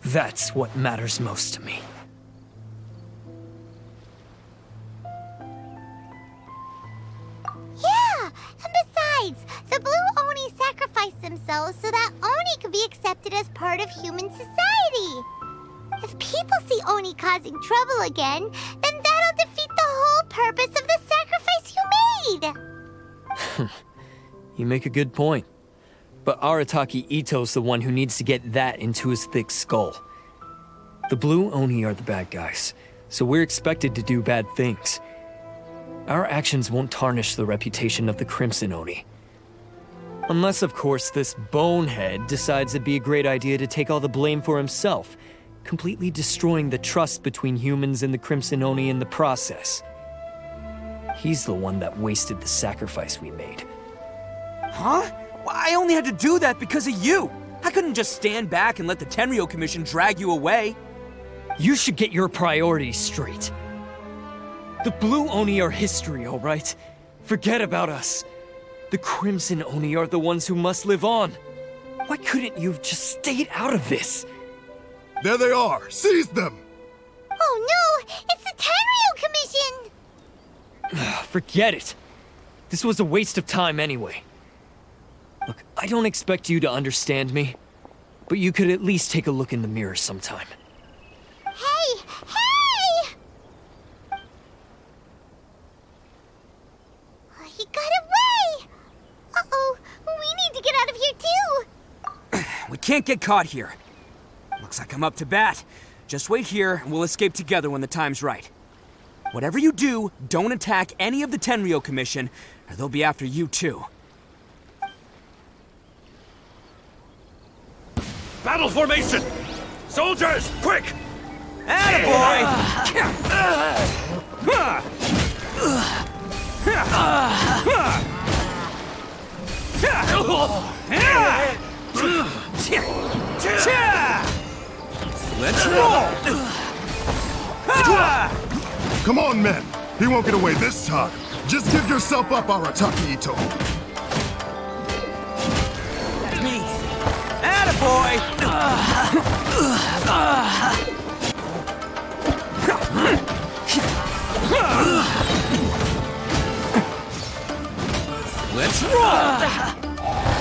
That's what matters most to me. Yeah, and besides, the Blue Oni sacrificed themselves so that Oni could be accepted as part of human society. If people see Oni causing trouble again, then that'll defeat the whole purpose of the sacrifice you made. You make a good point. But Arataki Ito's the one who needs to get that into his thick skull. The Blue Oni are the bad guys, so we're expected to do bad things. Our actions won't tarnish the reputation of the Crimson Oni. Unless, of course, this bonehead decides it'd be a great idea to take all the blame for himself, completely destroying the trust between humans and the Crimson Oni in the process. He's the one that wasted the sacrifice we made. Huh? Well, I only had to do that because of you. I couldn't just stand back and let the Tenryou Commission drag you away. You should get your priorities straight. The Blue Oni are history, all right? Forget about us. The Crimson Oni are the ones who must live on. Why couldn't you have just stayed out of this? There they are! Seize them! Oh no! It's the Tenryou Commission! Forget it. This was a waste of time anyway. Look, I don't expect you to understand me, but you could at least take a look in the mirror sometime. Hey! Hey! He got away! Uh-oh, we need to get out of here too! We can't get caught here. Looks like I'm up to bat. Just wait here and we'll escape together when the time's right. Whatever you do, don't attack any of the Tenryou Commission, or they'll be after you too. Battle formation! Soldiers, quick! Attaboy! Let's roll! Come on, men! He won't get away this time! Just give yourself up, Arataki Ito! That's me! Attaboy! Let's roll!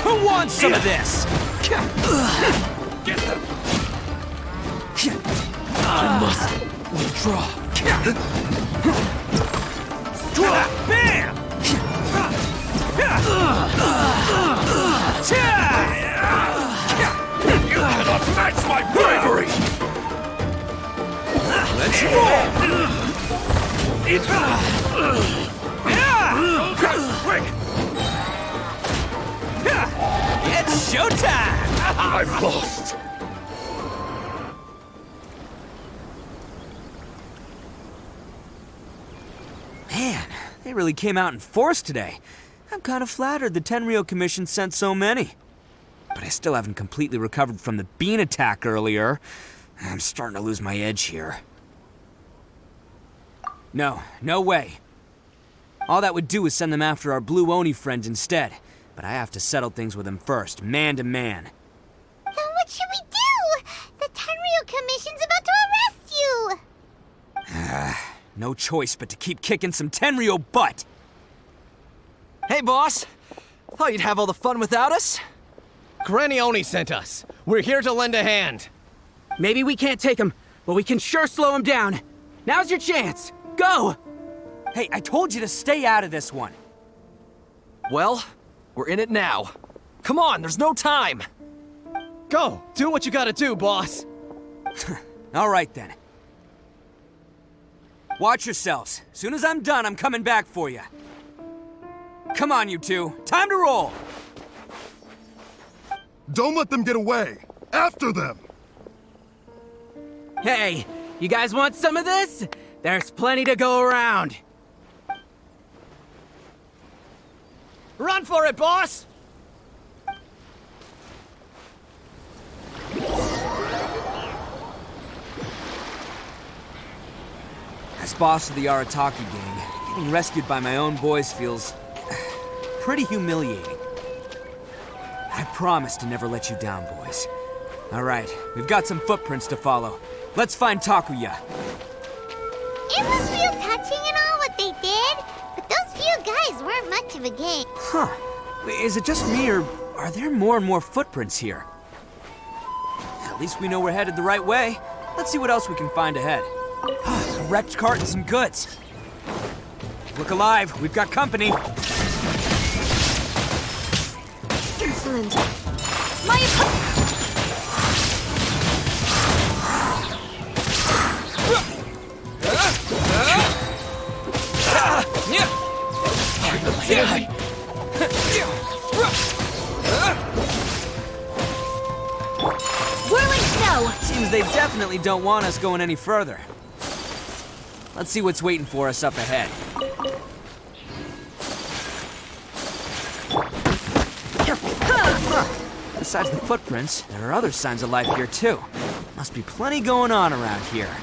Who wants some of this? Get them! I must withdraw. Bam! You cannot match my bravery! Let's roll! Quick! It's showtime! I've lost! Man, they really came out in force today. I'm kind of flattered the Tenryou Commission sent so many. But I still haven't completely recovered from the bean attack earlier. I'm starting to lose my edge here. No way. All that would do is send them after our Blue Oni friends instead. But I have to settle things with them first, man to man. Then what should we do? The Tenryou Commission's about to arrest you! No choice but to keep kicking some Tenryou butt! Hey, boss! Thought you'd have all the fun without us? Granny Oni sent us. We're here to lend a hand. Maybe we can't take him, but we can sure slow him down. Now's your chance. Go! Hey, I told you to stay out of this one. Well, we're in it now. Come on, there's no time! Go! Do what you gotta do, boss! All right, then. Watch yourselves. Soon as I'm done, I'm coming back for you. Come on, you two. Time to roll! Don't let them get away! After them! Hey, you guys want some of this? There's plenty to go around. Run for it, boss! As boss of the Arataki gang, Getting rescued by my own boys feels pretty humiliating. I promise to never let you down, boys. All right, we've got some footprints to follow. Let's find Takuya. It was real touching and all what they did, but those few guys weren't much of a gang. Huh. Is it just me, or are there more and more footprints here? At least we know we're headed the right way. Let's see what else we can find ahead. A wrecked cart and some goods. Look alive, we've got company. Excellent. Whirling snow! Seems they definitely don't want us going any further. Let's see what's waiting for us up ahead. Huh. Besides the footprints, there are other signs of life here too. Must be plenty going on around here.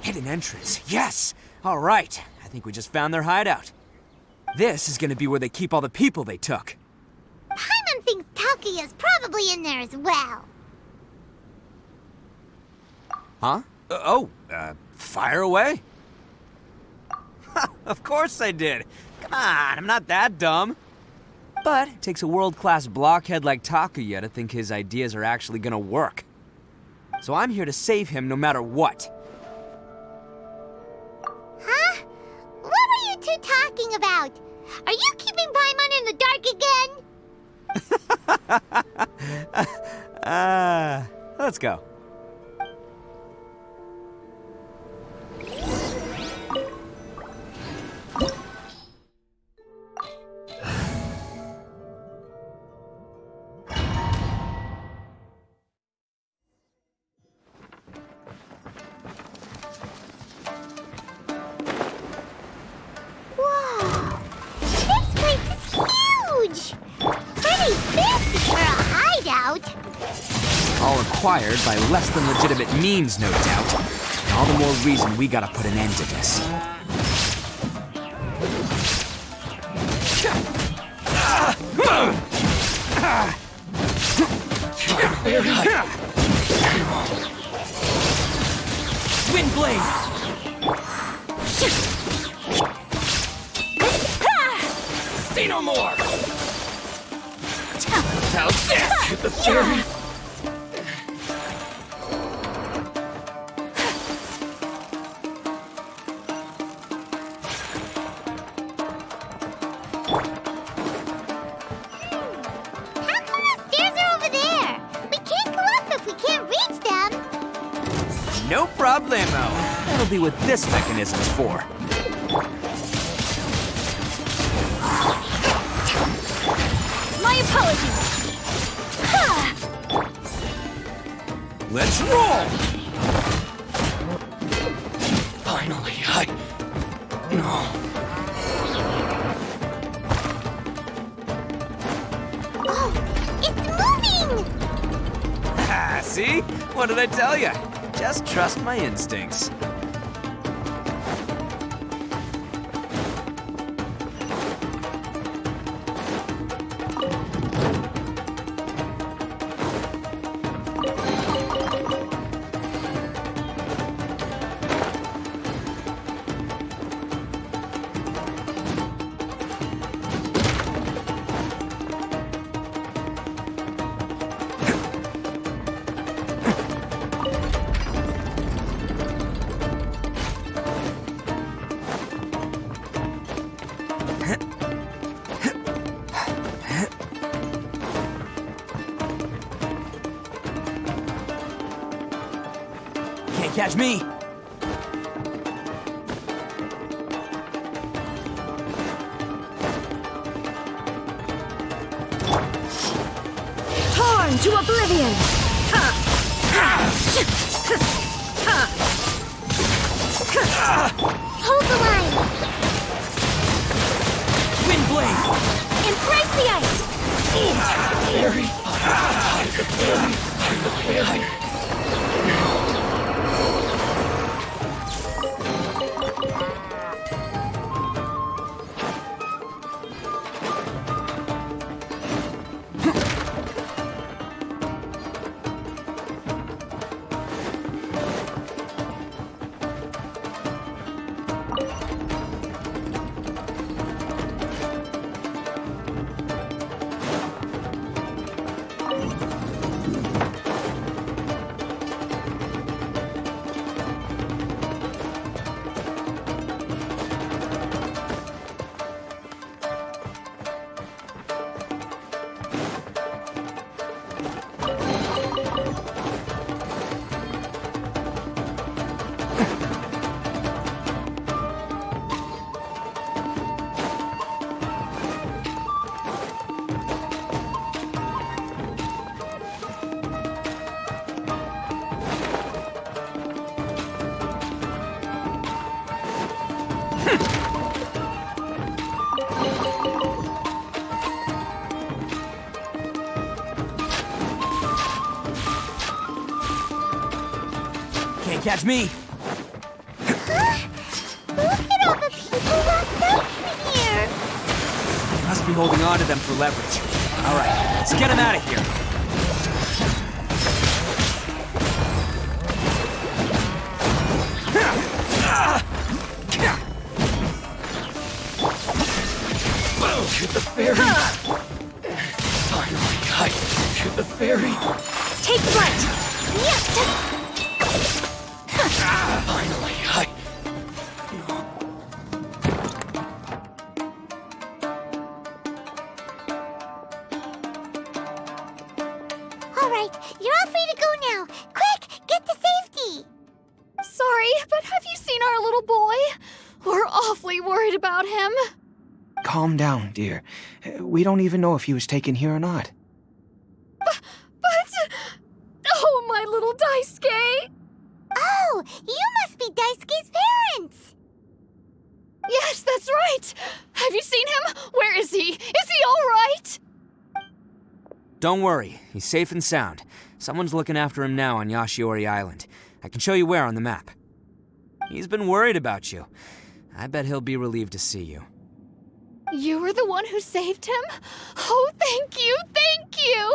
Hidden entrance, yes! All right, I think we just found their hideout. This is gonna be where they keep all the people they took. Paimon thinks Takuya's probably in there as well. Huh? Fire away. Of course I did. Come on, I'm not that dumb. But it takes a world-class blockhead like Takuya to think his ideas are actually gonna work. So I'm here to save him no matter what. Huh? What were you two talking about? Are you keeping Paimon in the dark again? Let's go. All acquired by less than legitimate means, no doubt. And all the more reason we gotta put an end to this. Windblade! Say no more! How's this? The fury! No problemo. That'll be what this mechanism's for. My apologies. Let's roll! Finally, Oh, it's moving! See? What did I tell you? Just trust my instincts. Can't catch me. Torn to oblivion! Hold the line! Windblade! Embrace the ice! catch me. Look at all the people locked up in here. They must be holding on to them for leverage. All right, let's get them out of here. Shoot the ferry! Finally, I shoot the ferry! Take flight! Finally, I... All right, you're all free to go now. Quick, get to safety. Sorry, but have you seen our little boy? We're awfully worried about him. Calm down, dear. We don't even know if he was taken here or not. But... Oh, my little Daisuke! Oh, you must be Daisuke's parents. Yes, that's right! Have you seen him? Where is he? Is he all right? Don't worry, he's safe and sound. Someone's looking after him now on Yashiori Island. I can show you where on the map. He's been worried about you. I bet he'll be relieved to see you. You were the one who saved him? Oh, thank you, thank you!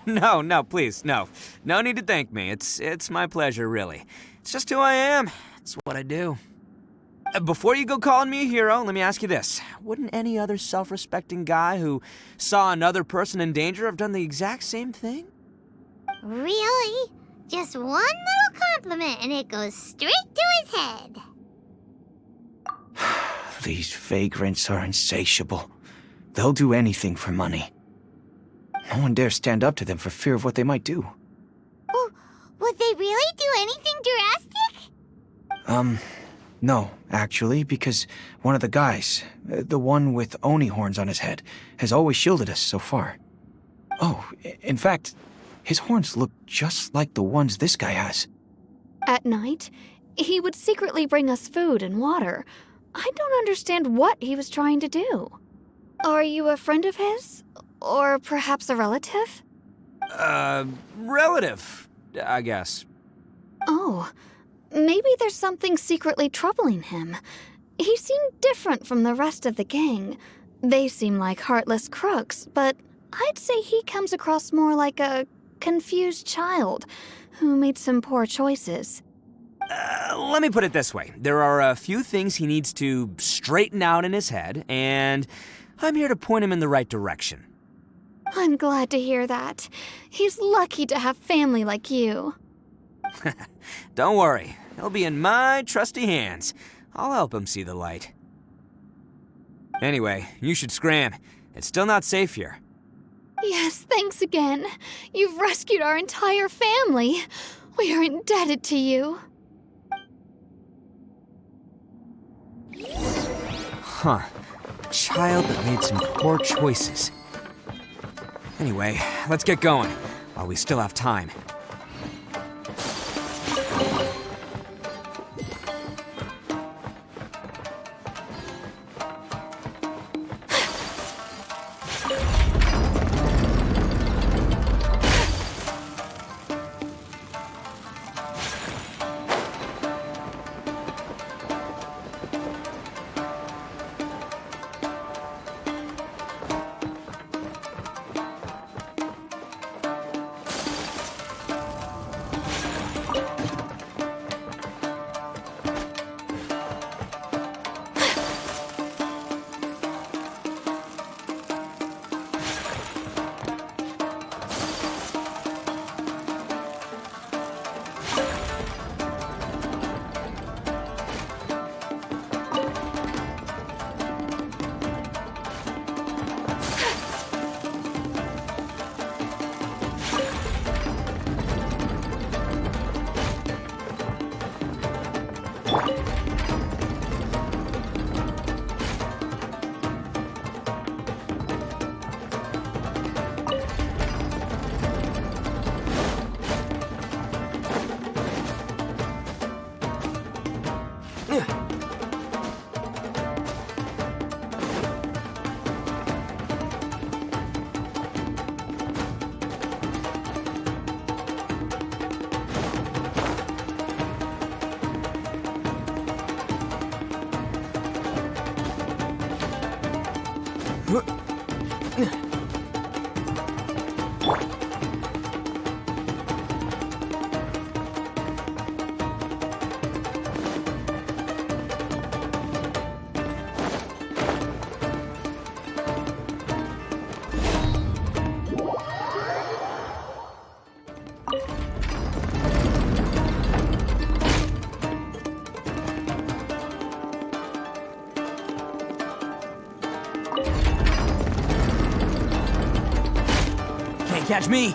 No, please, no. No need to thank me. It's my pleasure, really. It's just who I am. It's what I do. Before you go calling me a hero, let me ask you this. Wouldn't any other self-respecting guy who saw another person in danger have done the exact same thing? Really? Just one little compliment and it goes straight to his head. These vagrants are insatiable. They'll do anything for money. No one dares stand up to them for fear of what they might do. Oh, would they really do anything drastic? No, actually, because one of the guys, the one with Oni horns on his head, has always shielded us so far. Oh, in fact, his horns look just like the ones this guy has. At night, he would secretly bring us food and water. I don't understand what he was trying to do. Are you a friend of his? Or perhaps a relative? Relative, I guess. Oh, maybe there's something secretly troubling him. He seemed different from the rest of the gang. They seem like heartless crooks, but I'd say he comes across more like a confused child who made some poor choices. Let me put it this way. There are a few things he needs to straighten out in his head, and I'm here to point him in the right direction. I'm glad to hear that. He's lucky to have family like you. Don't worry. He'll be in my trusty hands. I'll help him see the light. Anyway, you should scram. It's still not safe here. Yes, thanks again. You've rescued our entire family. We are indebted to you. Huh. A child that made some poor choices. Anyway, let's get going, while we still have time. Can't catch me!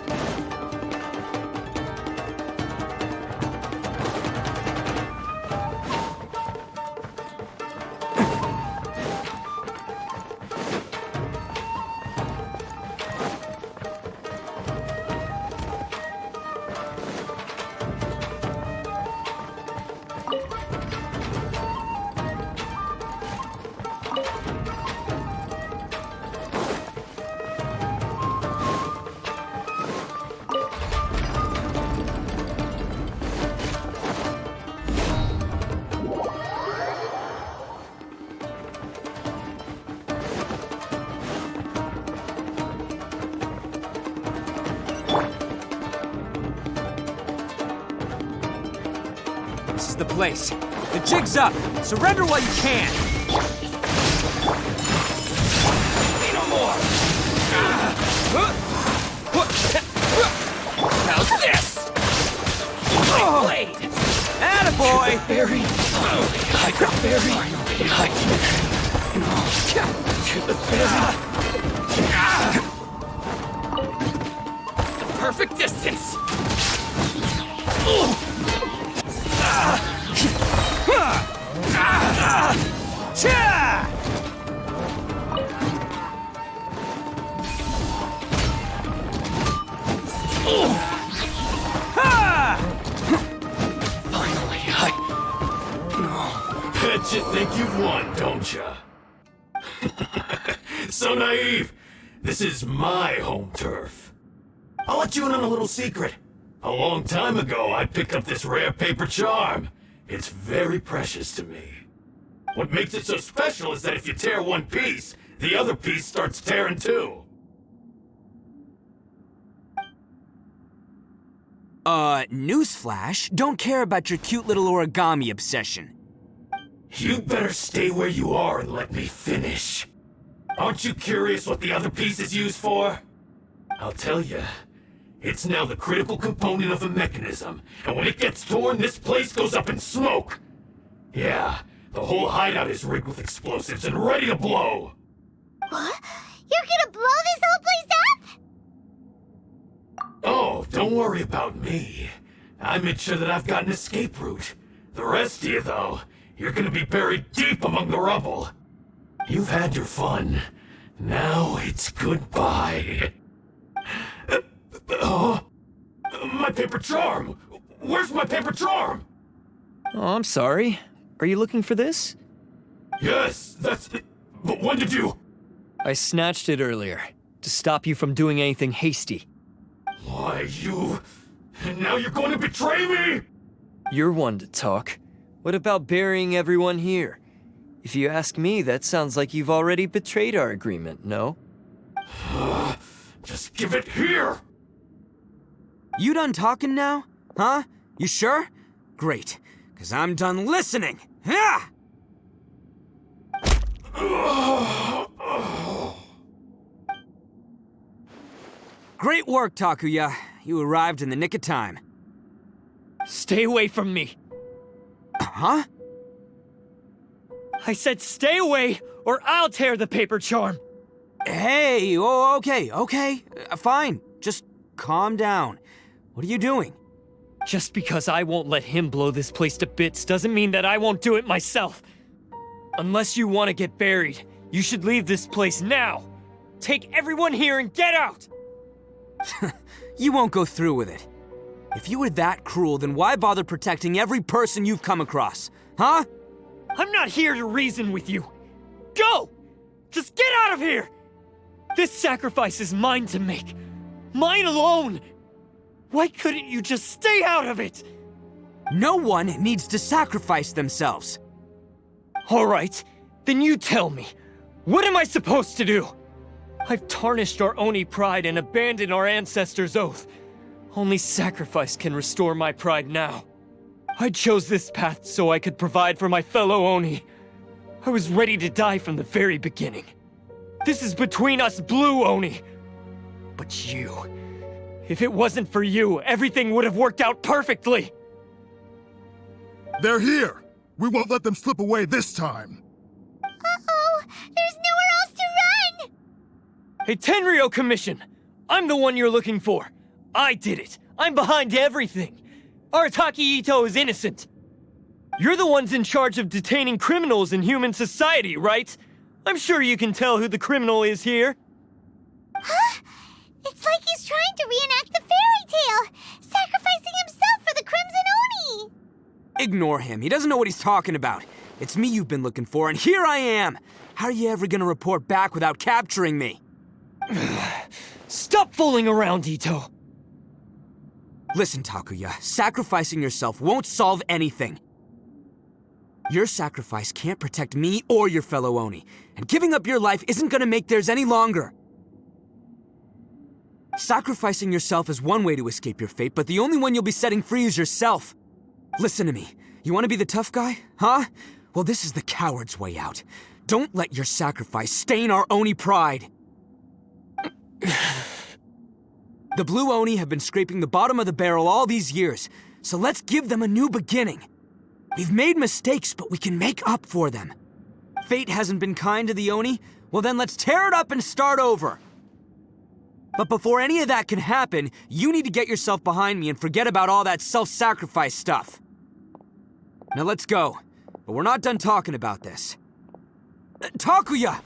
This is the place. The jig's up. Surrender while you can. Say no more. How's this? Blade. Attaboy. Berry. I got berry. To the berry. The perfect distance. Finally, Bet you think you've won, don't ya? So naive. This is my home turf. I'll let you in on a little secret. A long time ago, I picked up this rare paper charm. It's very precious to me. What makes it so special is that if you tear one piece, the other piece starts tearing too. Newsflash, don't care about your cute little origami obsession. You better stay where you are and let me finish. Aren't you curious what the other piece is used for? I'll tell you. It's now the critical component of a mechanism, and when it gets torn, this place goes up in smoke. Yeah, the whole hideout is rigged with explosives and ready to blow. What? You're gonna blow this whole place up? Oh, don't worry about me. I made sure that I've got an escape route. The rest of you, though, you're gonna be buried deep among the rubble. You've had your fun. Now it's goodbye. My paper charm! Where's my paper charm? Oh, I'm sorry. Are you looking for this? Yes, that's it. But when did you... I snatched it earlier, to stop you from doing anything hasty. Why, you... Now you're going to betray me? You're one to talk. What about burying everyone here? If you ask me, that sounds like you've already betrayed our agreement, no? Just give it here! You done talking now? Huh? You sure? Great, because I'm done listening. Ah! Great work, Takuya. You arrived in the nick of time. Stay away from me. Huh? I said stay away, or I'll tear the paper charm. Hey, okay. Fine. Just calm down. What are you doing? Just because I won't let him blow this place to bits doesn't mean that I won't do it myself. Unless you want to get buried, you should leave this place now. Take everyone here and get out! You won't go through with it. If you were that cruel, then why bother protecting every person you've come across? Huh? I'm not here to reason with you. Go! Just get out of here! This sacrifice is mine to make. Mine alone! Why couldn't you just stay out of it? No one needs to sacrifice themselves. All right, then you tell me. What am I supposed to do? I've tarnished our Oni pride and abandoned our ancestors' oath. Only sacrifice can restore my pride now. I chose this path so I could provide for my fellow Oni. I was ready to die from the very beginning. This is between us Blue Oni. But you... if it wasn't for you, everything would have worked out perfectly! They're here! We won't let them slip away this time! Uh-oh! There's nowhere else to run! Hey, Tenryo Commission! I'm the one you're looking for. I did it. I'm behind everything. Arataki Ito is innocent. You're the ones in charge of detaining criminals in human society, right? I'm sure you can tell who the criminal is here. Huh? It's like he's trying to reenact the fairy tale, sacrificing himself for the Crimson Oni! Ignore him. He doesn't know what he's talking about. It's me you've been looking for, and here I am! How are you ever gonna report back without capturing me? Stop fooling around, Ito! Listen, Takuya, sacrificing yourself won't solve anything. Your sacrifice can't protect me or your fellow Oni, and giving up your life isn't gonna make theirs any longer. Sacrificing yourself is one way to escape your fate, but the only one you'll be setting free is yourself. Listen to me. You want to be the tough guy? Huh? Well, this is the coward's way out. Don't let your sacrifice stain our Oni pride. The Blue Oni have been scraping the bottom of the barrel all these years, so let's give them a new beginning. We've made mistakes, but we can make up for them. Fate hasn't been kind to the Oni? Well then let's tear it up and start over. But before any of that can happen, you need to get yourself behind me and forget about all that self-sacrifice stuff. Now let's go. But we're not done talking about this. Takuya!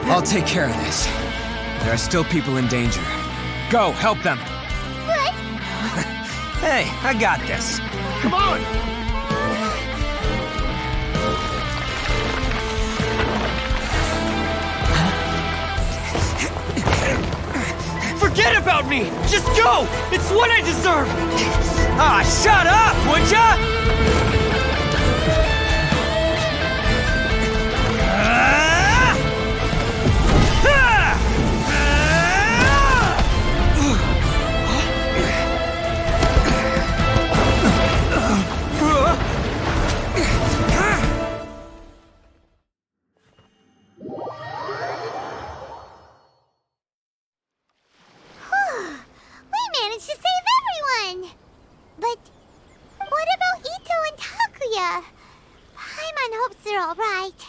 I'll take care of this. There are still people in danger. Go, help them. What? Hey, I got this. Come on! Forget about me! Just go! It's what I deserve! Ah, shut up, would ya? We managed to save everyone! But what about Ito and Takuya? Paimon hopes they're alright.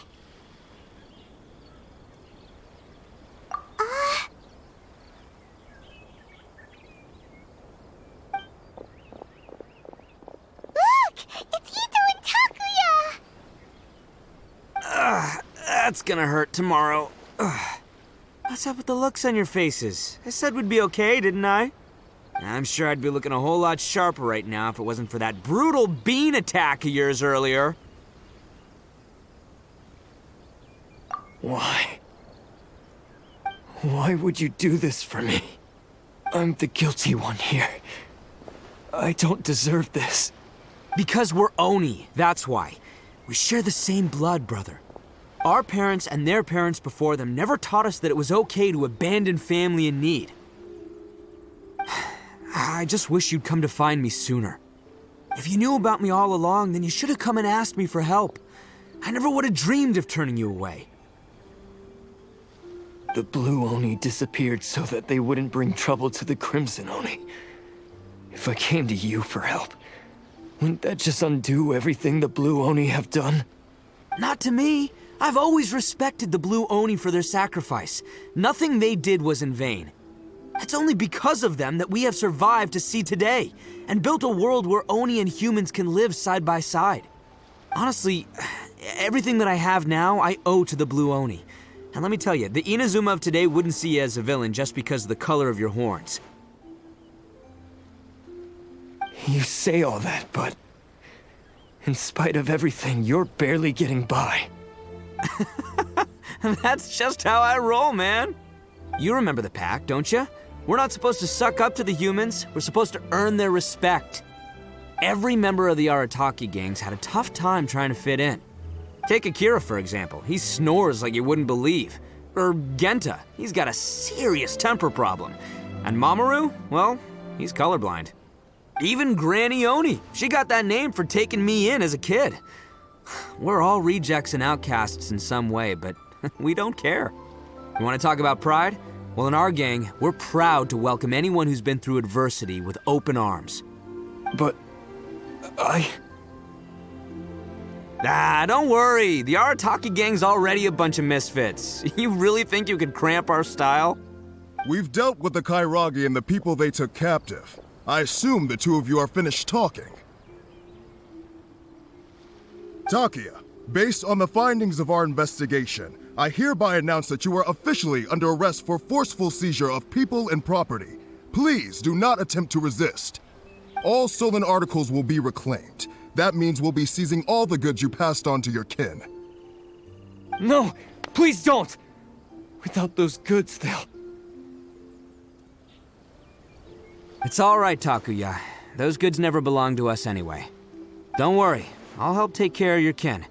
Look! It's Ito and Takuya! That's gonna hurt tomorrow. What's up with the looks on your faces? I said we'd be okay, didn't I? I'm sure I'd be looking a whole lot sharper right now if it wasn't for that brutal bean attack of yours earlier. Why? Why would you do this for me? I'm the guilty one here. I don't deserve this. Because we're Oni, that's why. We share the same blood, brother. Our parents and their parents before them never taught us that it was okay to abandon family in need. I just wish you'd come to find me sooner. If you knew about me all along, then you should have come and asked me for help. I never would have dreamed of turning you away. The Blue Oni disappeared so that they wouldn't bring trouble to the Crimson Oni. If I came to you for help, wouldn't that just undo everything the Blue Oni have done? Not to me. I've always respected the Blue Oni for their sacrifice. Nothing they did was in vain. It's only because of them that we have survived to see today, and built a world where Oni and humans can live side by side. Honestly, everything that I have now, I owe to the Blue Oni. And let me tell you, the Inazuma of today wouldn't see you as a villain just because of the color of your horns. You say all that, but in spite of everything, you're barely getting by. That's just how I roll, man. You remember the pact, don't you? We're not supposed to suck up to the humans. We're supposed to earn their respect. Every member of the Arataki gangs had a tough time trying to fit in. Take Akira, for example. He snores like you wouldn't believe. Or Genta. He's got a serious temper problem. And Mamoru, well, he's colorblind. Even Granny Oni. She got that name for taking me in as a kid. We're all rejects and outcasts in some way, but we don't care. You want to talk about pride? Well, in our gang, we're proud to welcome anyone who's been through adversity with open arms. But don't worry. The Arataki gang's already a bunch of misfits. You really think you could cramp our style? We've dealt with the Kairagi and the people they took captive. I assume the two of you are finished talking. Takia, based on the findings of our investigation, I hereby announce that you are officially under arrest for forceful seizure of people and property. Please do not attempt to resist. All stolen articles will be reclaimed. That means we'll be seizing all the goods you passed on to your kin. no, please don't! Without those goods, they'll... It's all right, Takuya. Those goods never belonged to us anyway. Don't worry, I'll help take care of your kin.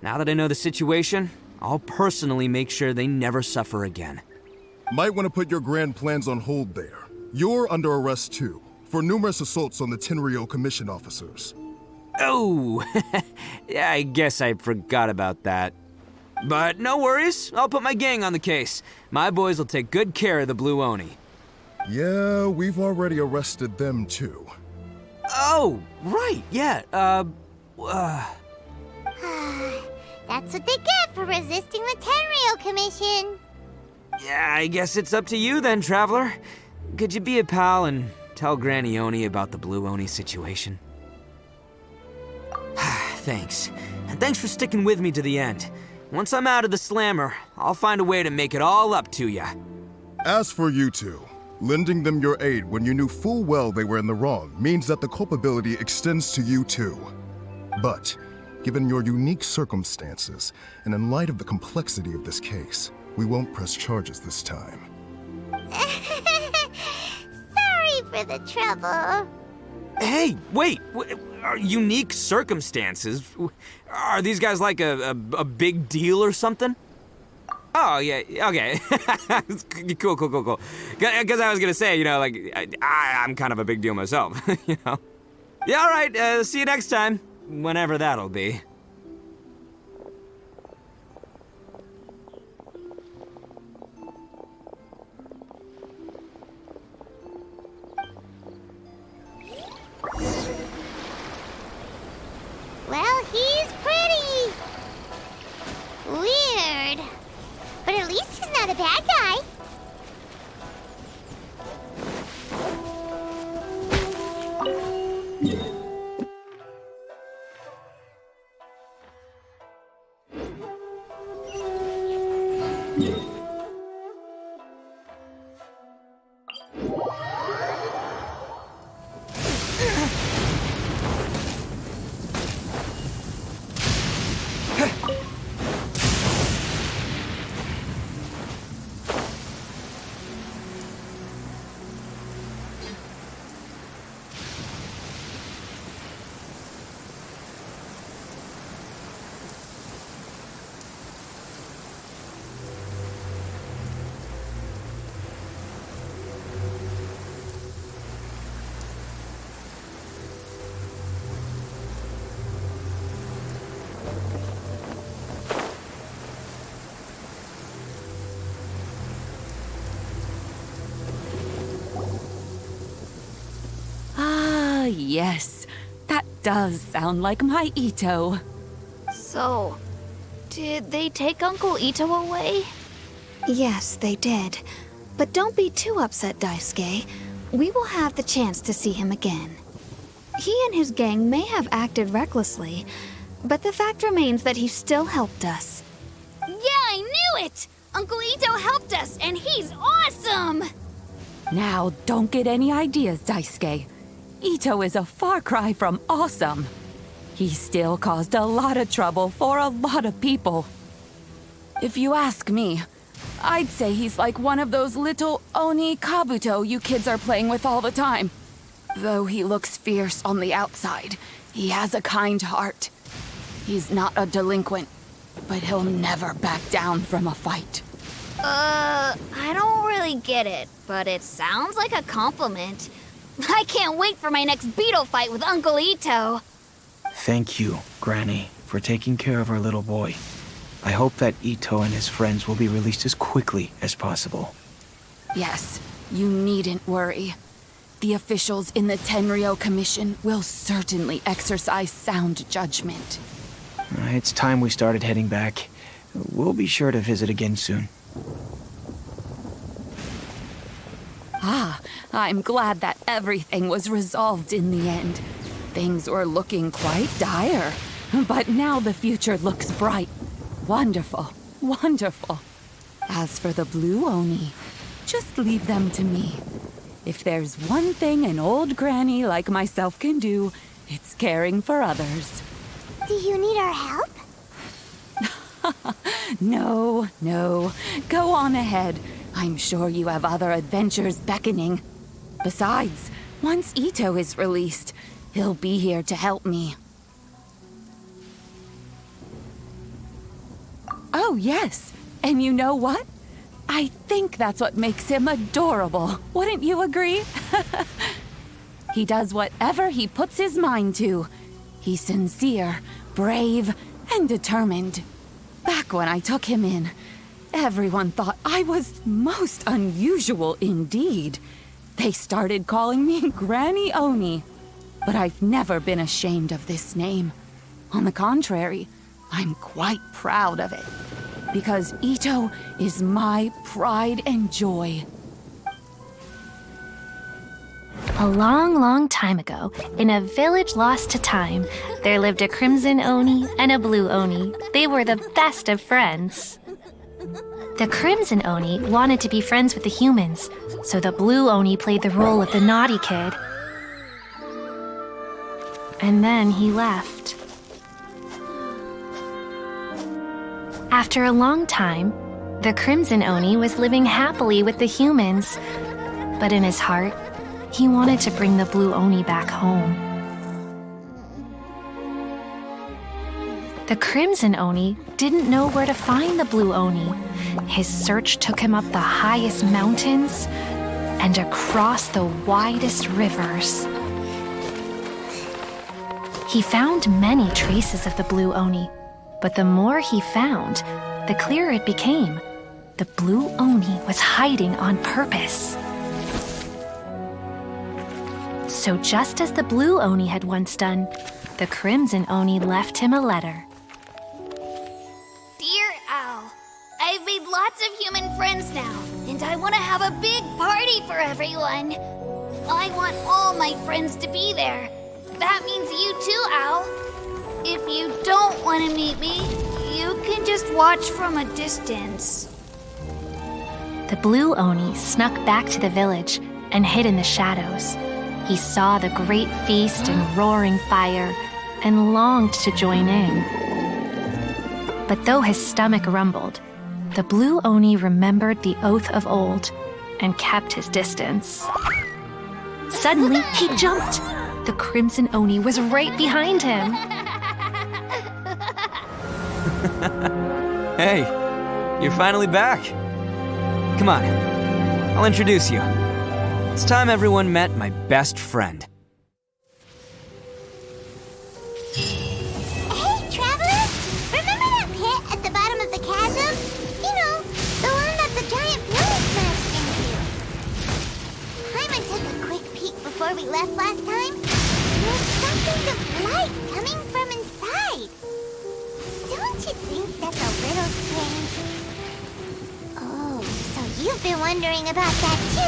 Now that I know the situation, I'll personally make sure they never suffer again. Might want to put your grand plans on hold there. You're under arrest too, for numerous assaults on the Tenryou Commission officers. Oh, yeah, I guess I forgot about that. But no worries, I'll put my gang on the case. My boys will take good care of the Blue Oni. Yeah, we've already arrested them too. Oh, right, yeah, That's what they get for resisting the Tenryou Commission. Yeah, I guess it's up to you then, Traveler. Could you be a pal and tell Granny Oni about the Blue Oni situation? Thanks. And thanks for sticking with me to the end. Once I'm out of the slammer, I'll find a way to make it all up to ya. As for you two, lending them your aid when you knew full well they were in the wrong means that the culpability extends to you too. But, given your unique circumstances, and in light of the complexity of this case, we won't press charges this time. Sorry for the trouble. Hey, wait! Unique circumstances? Are these guys like a big deal or something? Oh, yeah, okay. Cool. Because I was gonna say, you know, like, I'm kind of a big deal myself, you know? Yeah, all right, see you next time. Whenever that'll be. Well, he's pretty. Weird. But at least he's not a bad guy. Yes, that does sound like my Ito. So, did they take Uncle Ito away? Yes, they did. But don't be too upset, Daisuke. We will have the chance to see him again. He and his gang may have acted recklessly, But the fact remains that he still helped us. Yeah, I knew it! Uncle Ito helped us, and he's awesome! Now, don't get any ideas, Daisuke. Ito is a far cry from awesome. He still caused a lot of trouble for a lot of people. If you ask me, I'd say he's like one of those little Oni Kabuto you kids are playing with all the time. Though he looks fierce on the outside, he has a kind heart. He's not a delinquent, but he'll never back down from a fight. I don't really get it, but it sounds like a compliment. I can't wait for my next beetle fight with Uncle Ito. Thank you, Granny, for taking care of our little boy. I hope that Ito and his friends will be released as quickly as possible. Yes, you needn't worry. The officials in the Tenryo Commission will certainly exercise sound judgment. It's time we started heading back. We'll be sure to visit again soon. I'm glad that everything was resolved in the end. Things were looking quite dire, but now the future looks bright. Wonderful, wonderful. As for the Blue Oni, just leave them to me. If there's one thing an old granny like myself can do, it's caring for others. Do you need our help? No. Go on ahead. I'm sure you have other adventures beckoning. Besides, once Ito is released, he'll be here to help me. Oh, yes. And you know what? I think that's what makes him adorable. Wouldn't you agree? He does whatever he puts his mind to. He's sincere, brave, and determined. Back when I took him in, everyone thought I was most unusual indeed. They started calling me Granny Oni. But I've never been ashamed of this name. On the contrary, I'm quite proud of it. Because Ito is my pride and joy. A long, long time ago, in a village lost to time, there lived a Crimson Oni and a Blue Oni. They were the best of friends. The Crimson Oni wanted to be friends with the humans, so the Blue Oni played the role of the naughty kid. And then he left. After a long time, the Crimson Oni was living happily with the humans, but in his heart, he wanted to bring the Blue Oni back home. The Crimson Oni didn't know where to find the Blue Oni. His search took him up the highest mountains and across the widest rivers. He found many traces of the Blue Oni, but the more he found, the clearer it became. The Blue Oni was hiding on purpose. So just as the Blue Oni had once done, the Crimson Oni left him a letter. Dear Al, I've made lots of human friends now, and I want to have a big party for everyone. I want all my friends to be there. That means you too, Al. If you don't want to meet me, you can just watch from a distance. The Blue Oni snuck back to the village and hid in the shadows. He saw the great feast and roaring fire and longed to join in. But though his stomach rumbled, the Blue Oni remembered the oath of old and kept his distance. Suddenly, he jumped. The Crimson Oni was right behind him. Hey, you're finally back. Come on, I'll introduce you. It's time everyone met my best friend. Hey, traveler! Remember that pit at the bottom of the chasm? You know, the one that the giant building smashed into. Paimon took a quick peek before we left last time. There's something of light coming from inside. Don't you think that's a little strange? Oh, so you've been wondering about that too,